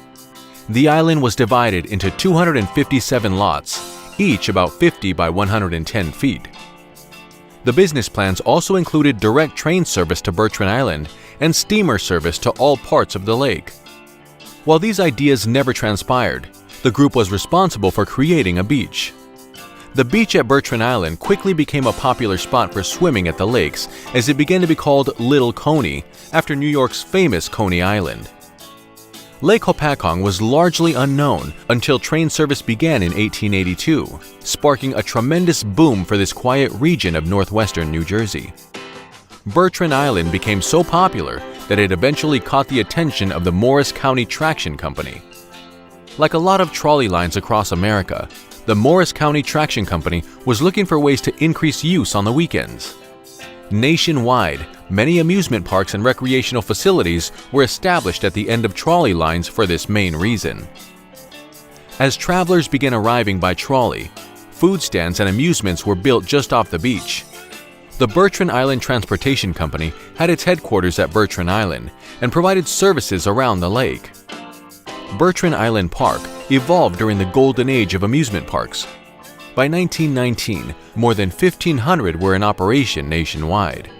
The island was divided into 257 lots, each about 50 by 110 feet. The business plans also included direct train service to Bertrand Island and steamer service to all parts of the lake. While these ideas never transpired, the group was responsible for creating a beach. The beach at Bertrand Island quickly became a popular spot for swimming at the lakes, as it began to be called Little Coney, after New York's famous Coney Island. Lake Hopatcong was largely unknown until train service began in 1882, sparking a tremendous boom for this quiet region of northwestern New Jersey. Bertrand Island became so popular that it eventually caught the attention of the Morris County Traction Company. Like a lot of trolley lines across America, the Morris County Traction Company was looking for ways to increase use on the weekends. Nationwide, many amusement parks and recreational facilities were established at the end of trolley lines for this main reason. As travelers began arriving by trolley, food stands and amusements were built just off the beach. The Bertrand Island Transportation Company had its headquarters at Bertrand Island and provided services around the lake. Bertrand Island Park evolved during the golden age of amusement parks. By 1919, more than 1,500 were in operation nationwide.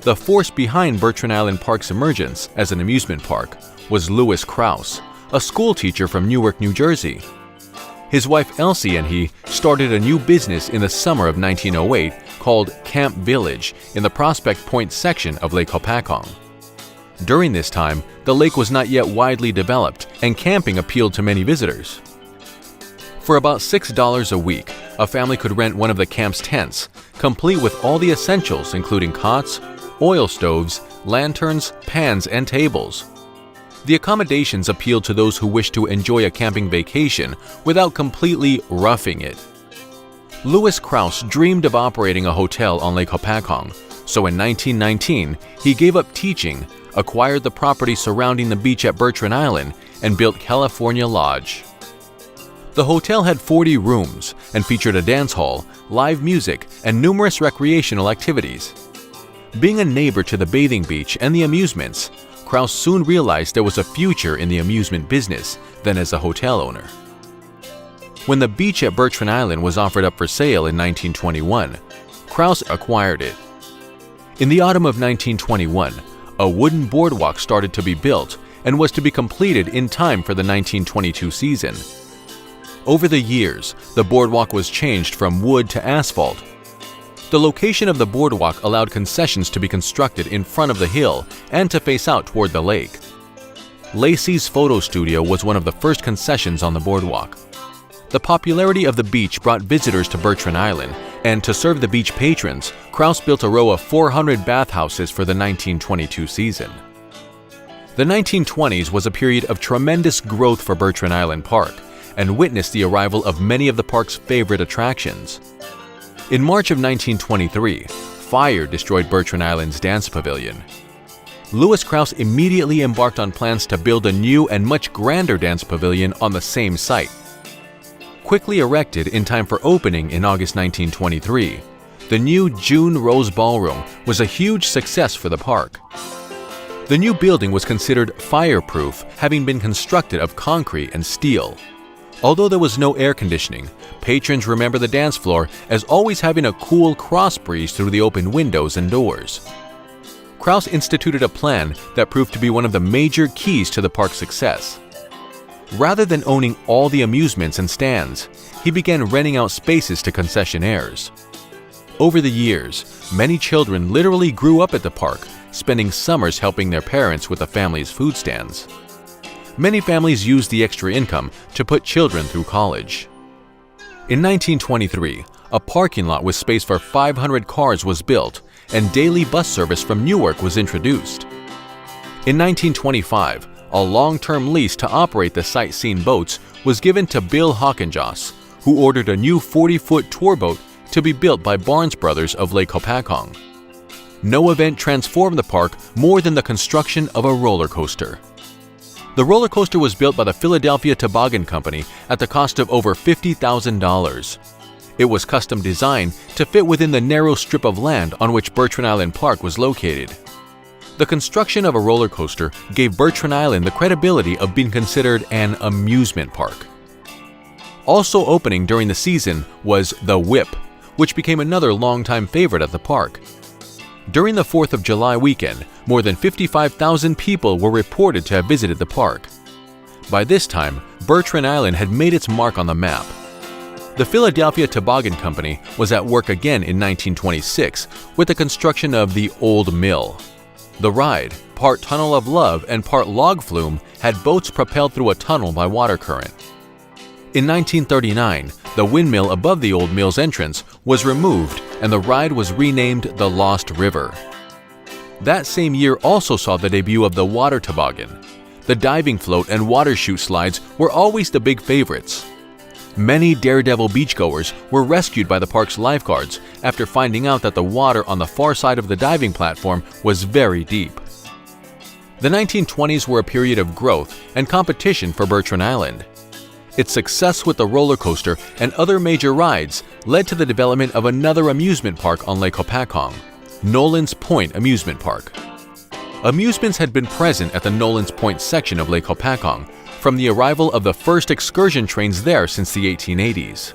The force behind Bertrand Island Park's emergence as an amusement park was Lewis Krause, a school teacher from Newark, New Jersey. His wife Elsie and he started a new business in the summer of 1908 called Camp Village in the Prospect Point section of Lake Hopatcong. During this time, the lake was not yet widely developed, and camping appealed to many visitors. For about $6 a week, a family could rent one of the camp's tents, complete with all the essentials including cots, oil stoves, lanterns, pans, and tables. The accommodations appealed to those who wished to enjoy a camping vacation without completely roughing it. Lewis Krause dreamed of operating a hotel on Lake Hopatcong, so in 1919 he gave up teaching, acquired the property surrounding the beach at Bertrand Island, and built California Lodge. The hotel had 40 rooms and featured a dance hall, live music, and numerous recreational activities. Being a neighbor to the bathing beach and the amusements, Krause soon realized there was a future in the amusement business than as a hotel owner. When the beach at Bertrand Island was offered up for sale in 1921, Krause acquired it. In the autumn of 1921, a wooden boardwalk started to be built and was to be completed in time for the 1922 season. Over the years, the boardwalk was changed from wood to asphalt. The location of the boardwalk allowed concessions to be constructed in front of the hill and to face out toward the lake. Lacey's Photo Studio was one of the first concessions on the boardwalk. The popularity of the beach brought visitors to Bertrand Island, and to serve the beach patrons, Krause built a row of 400 bathhouses for the 1922 season. The 1920s was a period of tremendous growth for Bertrand Island Park, and witnessed the arrival of many of the park's favorite attractions. In March of 1923, fire destroyed Bertrand Island's dance pavilion. Lewis Krause immediately embarked on plans to build a new and much grander dance pavilion on the same site. Quickly erected in time for opening in August 1923, the new June Rose Ballroom was a huge success for the park. The new building was considered fireproof, having been constructed of concrete and steel. Although there was no air conditioning, patrons remember the dance floor as always having a cool cross breeze through the open windows and doors. Krause instituted a plan that proved to be one of the major keys to the park's success. Rather than owning all the amusements and stands, he began renting out spaces to concessionaires. Over the years, many children literally grew up at the park, spending summers helping their parents with the family's food stands. Many families used the extra income to put children through college. In 1923, a parking lot with space for 500 cars was built, and daily bus service from Newark was introduced. In 1925, a long-term lease to operate the sightseeing boats was given to Bill Hawkinjoss, who ordered a new 40-foot tour boat to be built by Barnes Brothers of Lake Hopatcong. No event transformed the park more than the construction of a roller coaster. The roller coaster was built by the Philadelphia Toboggan Company at the cost of over $50,000. It was custom designed to fit within the narrow strip of land on which Bertrand Island Park was located. The construction of a roller coaster gave Bertrand Island the credibility of being considered an amusement park. Also opening during the season was The Whip, which became another longtime favorite at the park. During the 4th of July weekend, more than 55,000 people were reported to have visited the park. By this time, Bertrand Island had made its mark on the map. The Philadelphia Toboggan Company was at work again in 1926 with the construction of the Old Mill. The ride, part Tunnel of Love and part log flume, had boats propelled through a tunnel by water current. In 1939, the windmill above the Old Mill's entrance was removed and the ride was renamed the Lost River. That same year also saw the debut of the water toboggan. The diving float and water chute slides were always the big favorites. Many daredevil beachgoers were rescued by the park's lifeguards after finding out that the water on the far side of the diving platform was very deep. The 1920s were a period of growth and competition for Bertrand Island. Its success with the roller coaster and other major rides led to the development of another amusement park on Lake Hopatcong, Nolan's Point Amusement Park. Amusements had been present at the Nolan's Point section of Lake Hopatcong from the arrival of the first excursion trains there since the 1880s.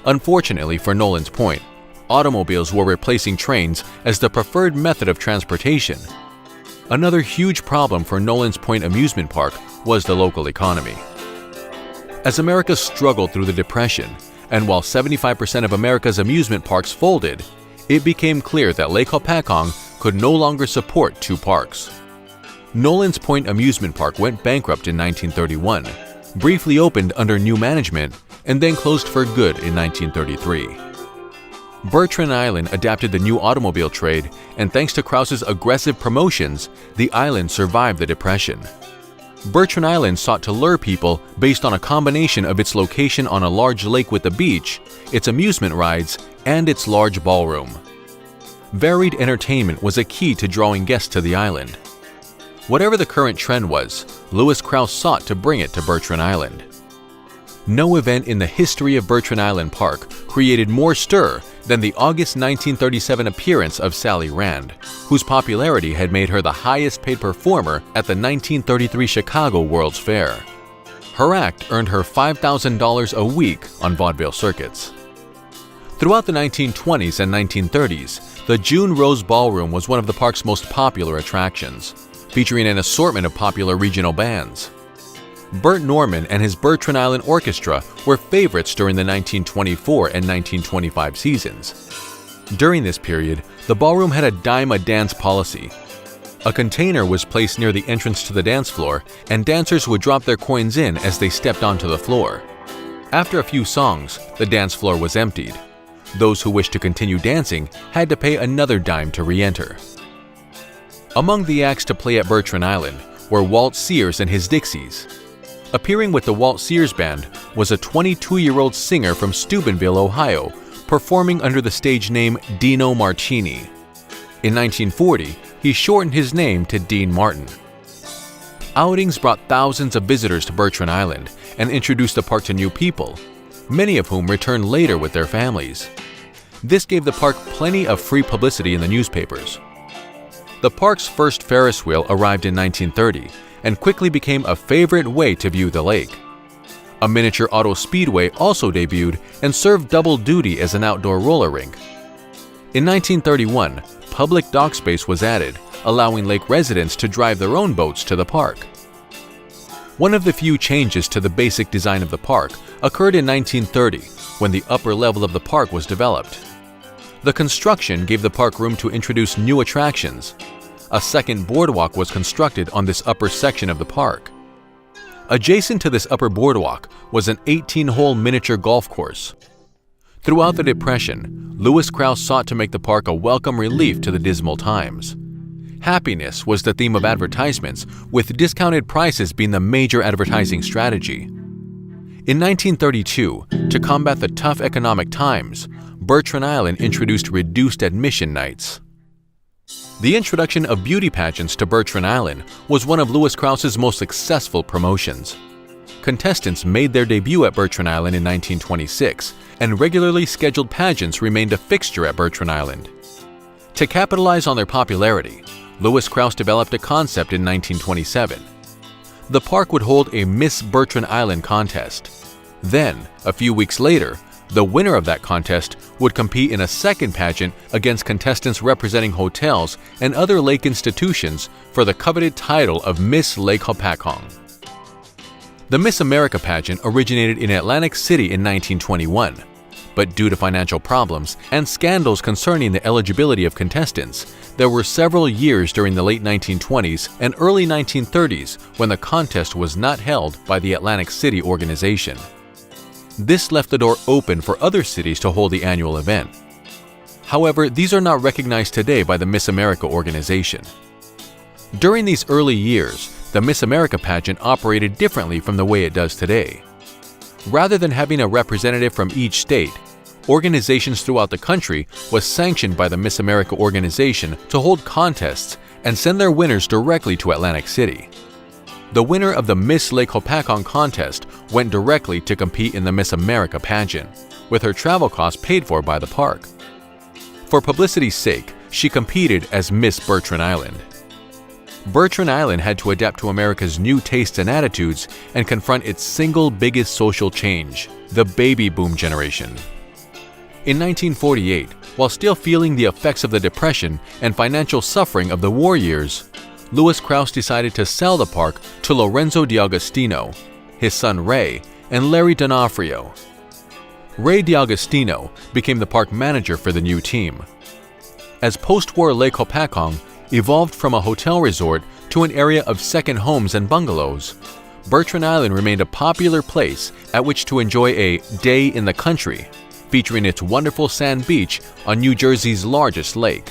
Unfortunately for Nolan's Point, automobiles were replacing trains as the preferred method of transportation. Another huge problem for Nolan's Point Amusement Park was the local economy. As America struggled through the Depression, and while 75% of America's amusement parks folded, it became clear that Lake Hopatcong could no longer support two parks. Nolan's Point Amusement Park went bankrupt in 1931, briefly opened under new management, and then closed for good in 1933. Bertrand Island adapted the new automobile trade, and thanks to Krause's aggressive promotions, the island survived the Depression. Bertrand Island sought to lure people based on a combination of its location on a large lake with a beach, its amusement rides, and its large ballroom. Varied entertainment was a key to drawing guests to the island. Whatever the current trend was, Lewis Krause sought to bring it to Bertrand Island. No event in the history of Bertrand Island Park created more stir than the August 1937 appearance of Sally Rand, whose popularity had made her the highest-paid performer at the 1933 Chicago World's Fair. Her act earned her $5,000 a week on vaudeville circuits. Throughout the 1920s and 1930s, the June Rose Ballroom was one of the park's most popular attractions, featuring an assortment of popular regional bands. Bert Norman and his Bertrand Island Orchestra were favorites during the 1924 and 1925 seasons. During this period, the ballroom had a dime-a-dance policy. A container was placed near the entrance to the dance floor, and dancers would drop their coins in as they stepped onto the floor. After a few songs, the dance floor was emptied. Those who wished to continue dancing had to pay another dime to re-enter. Among the acts to play at Bertrand Island were Walt Sears and his Dixies. Appearing with the Walt Sears Band was a 22-year-old singer from Steubenville, Ohio, performing under the stage name Dino Martini. In 1940, he shortened his name to Dean Martin. Outings brought thousands of visitors to Bertrand Island and introduced the park to new people, many of whom returned later with their families. This gave the park plenty of free publicity in the newspapers. The park's first Ferris wheel arrived in 1930 and quickly became a favorite way to view the lake. A miniature auto speedway also debuted and served double duty as an outdoor roller rink. In 1931, public dock space was added, allowing lake residents to drive their own boats to the park. One of the few changes to the basic design of the park occurred in 1930, when the upper level of the park was developed. The construction gave the park room to introduce new attractions. A second boardwalk was constructed on this upper section of the park. Adjacent to this upper boardwalk was an 18-hole miniature golf course. Throughout the Depression, Lewis Krauss sought to make the park a welcome relief to the dismal times. Happiness was the theme of advertisements, with discounted prices being the major advertising strategy. In 1932, to combat the tough economic times, Bertrand Island introduced reduced admission nights. The introduction of beauty pageants to Bertrand Island was one of Lewis Krauss's most successful promotions. Contestants made their debut at Bertrand Island in 1926, and regularly scheduled pageants remained a fixture at Bertrand Island. To capitalize on their popularity, Lewis Krauss developed a concept in 1927. The park would hold a Miss Bertrand Island contest. Then, a few weeks later, the winner of that contest would compete in a second pageant against contestants representing hotels and other lake institutions for the coveted title of Miss Lake Hopatcong. The Miss America pageant originated in Atlantic City in 1921, but due to financial problems and scandals concerning the eligibility of contestants, there were several years during the late 1920s and early 1930s when the contest was not held by the Atlantic City organization. This left the door open for other cities to hold the annual event. However, these are not recognized today by the Miss America organization. During these early years, the Miss America pageant operated differently from the way it does today. Rather than having a representative from each state, organizations throughout the country was sanctioned by the Miss America organization to hold contests and send their winners directly to Atlantic City. The winner of the Miss Lake Hopatcong contest went directly to compete in the Miss America pageant, with her travel costs paid for by the park. For publicity's sake, she competed as Miss Bertrand Island. Bertrand Island had to adapt to America's new tastes and attitudes and confront its single biggest social change, the baby boom generation. In 1948, while still feeling the effects of the Depression and financial suffering of the war years, Lewis Krauss decided to sell the park to Lorenzo D'Agostino, his son Ray, and Larry D'Onofrio. Ray D'Agostino became the park manager for the new team. As post-war Lake Hopatcong evolved from a hotel resort to an area of second homes and bungalows, Bertrand Island remained a popular place at which to enjoy a day in the country, featuring its wonderful sand beach on New Jersey's largest lake.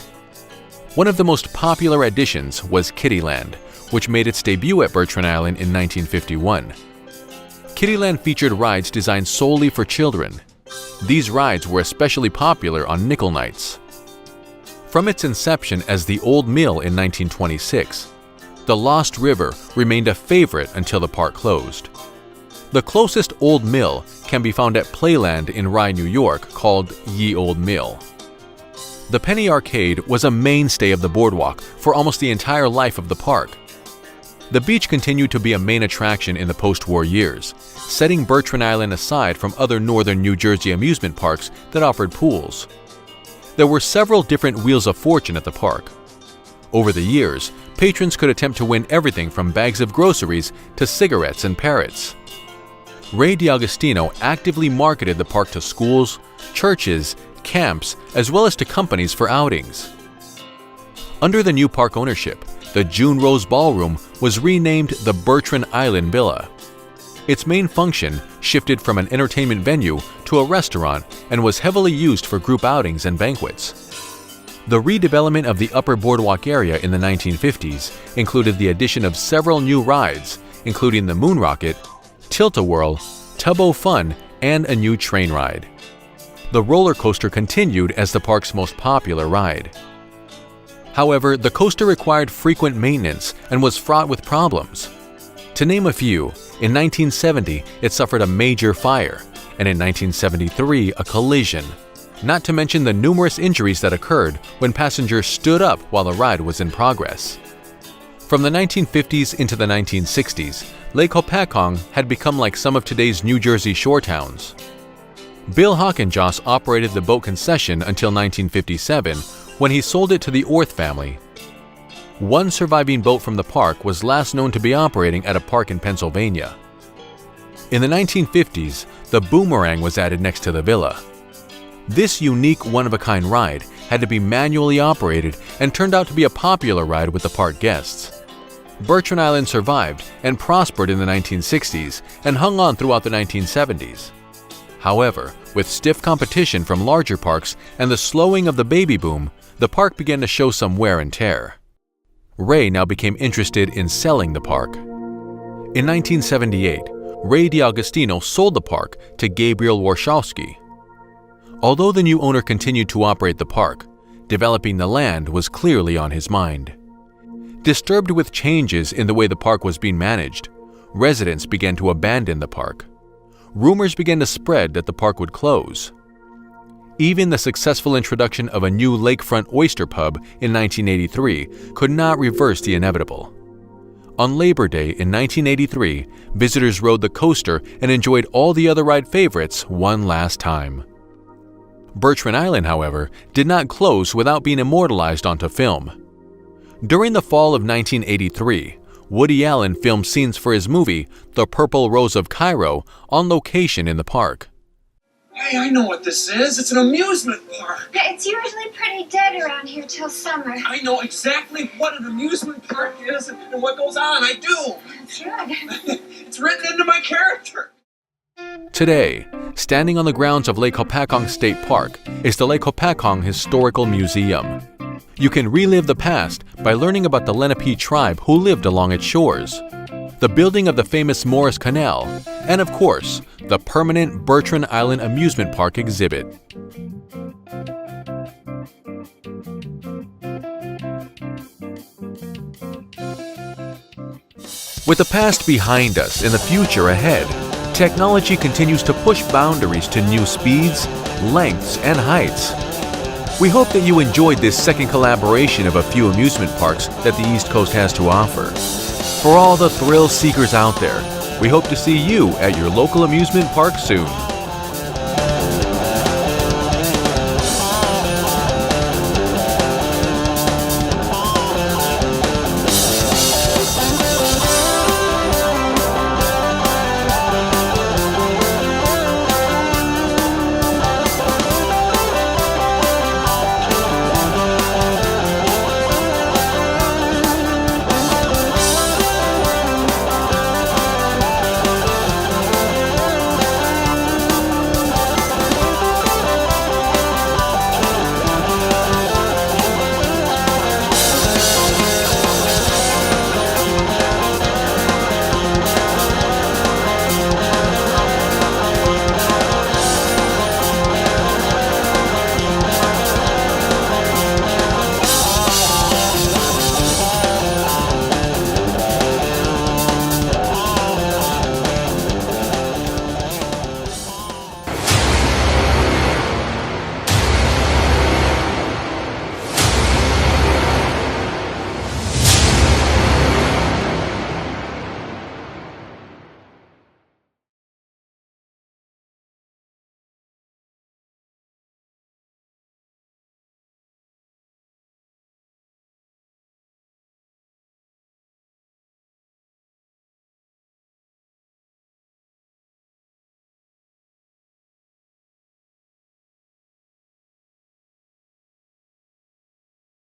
One of the most popular additions was Kittyland, which made its debut at Bertrand Island in 1951. Kittyland featured rides designed solely for children. These rides were especially popular on nickel nights. From its inception as the Old Mill in 1926, the Lost River remained a favorite until the park closed. The closest Old Mill can be found at Playland in Rye, New York, called Ye Old Mill. The Penny Arcade was a mainstay of the boardwalk for almost the entire life of the park. The beach continued to be a main attraction in the post-war years, setting Bertrand Island aside from other northern New Jersey amusement parks that offered pools. There were several different wheels of fortune at the park. Over the years, patrons could attempt to win everything from bags of groceries to cigarettes and parrots. Ray D'Agostino actively marketed the park to schools, churches, camps, as well as to companies for outings. Under the new park ownership, the June Rose Ballroom was renamed the Bertrand Island Villa. Its main function shifted from an entertainment venue to a restaurant and was heavily used for group outings and banquets. The redevelopment of the upper boardwalk area in the 1950s included the addition of several new rides, including the Moon Rocket, Tilt-A-Whirl, Tub-O-Fun, and a new train ride. The roller coaster continued as the park's most popular ride. However, the coaster required frequent maintenance and was fraught with problems. To name a few, in 1970 it suffered a major fire, and in 1973 a collision, not to mention the numerous injuries that occurred when passengers stood up while the ride was in progress. From the 1950s into the 1960s, Lake Hopatcong had become like some of today's New Jersey shore towns. Bill Hawkinjoss operated the boat concession until 1957, when he sold it to the Orth family. One surviving boat from the park was last known to be operating at a park in Pennsylvania. In the 1950s, the Boomerang was added next to the villa. This unique one-of-a-kind ride had to be manually operated and turned out to be a popular ride with the park guests. Bertrand Island survived and prospered in the 1960s and hung on throughout the 1970s. However, with stiff competition from larger parks and the slowing of the baby boom, the park began to show some wear and tear. Ray now became interested in selling the park. In 1978, Ray DiAugustino sold the park to Gabriel Warshawski. Although the new owner continued to operate the park, developing the land was clearly on his mind. Disturbed with changes in the way the park was being managed, residents began to abandon the park. Rumors began to spread that the park would close. Even the successful introduction of a new lakefront oyster pub in 1983 could not reverse the inevitable. On Labor Day in 1983, visitors rode the coaster and enjoyed all the other ride favorites one last time. Bertrand Island, however, did not close without being immortalized onto film. During the fall of 1983, Woody Allen filmed scenes for his movie, The Purple Rose of Cairo, on location in the park. Hey, I know what this is. It's an amusement park. It's usually pretty dead around here till summer. I know exactly what an amusement park is and what goes on. I do. Good. It's written into my character. Today, standing on the grounds of Lake Hopatcong State Park is the Lake Hopatcong Historical Museum. You can relive the past by learning about the Lenape tribe who lived along its shores, the building of the famous Morris Canal, and of course, the permanent Bertrand Island Amusement Park exhibit. With the past behind us and the future ahead, technology continues to push boundaries to new speeds, lengths, and heights. We hope that you enjoyed this second collaboration of a few amusement parks that the East Coast has to offer. For all the thrill seekers out there, we hope to see you at your local amusement park soon.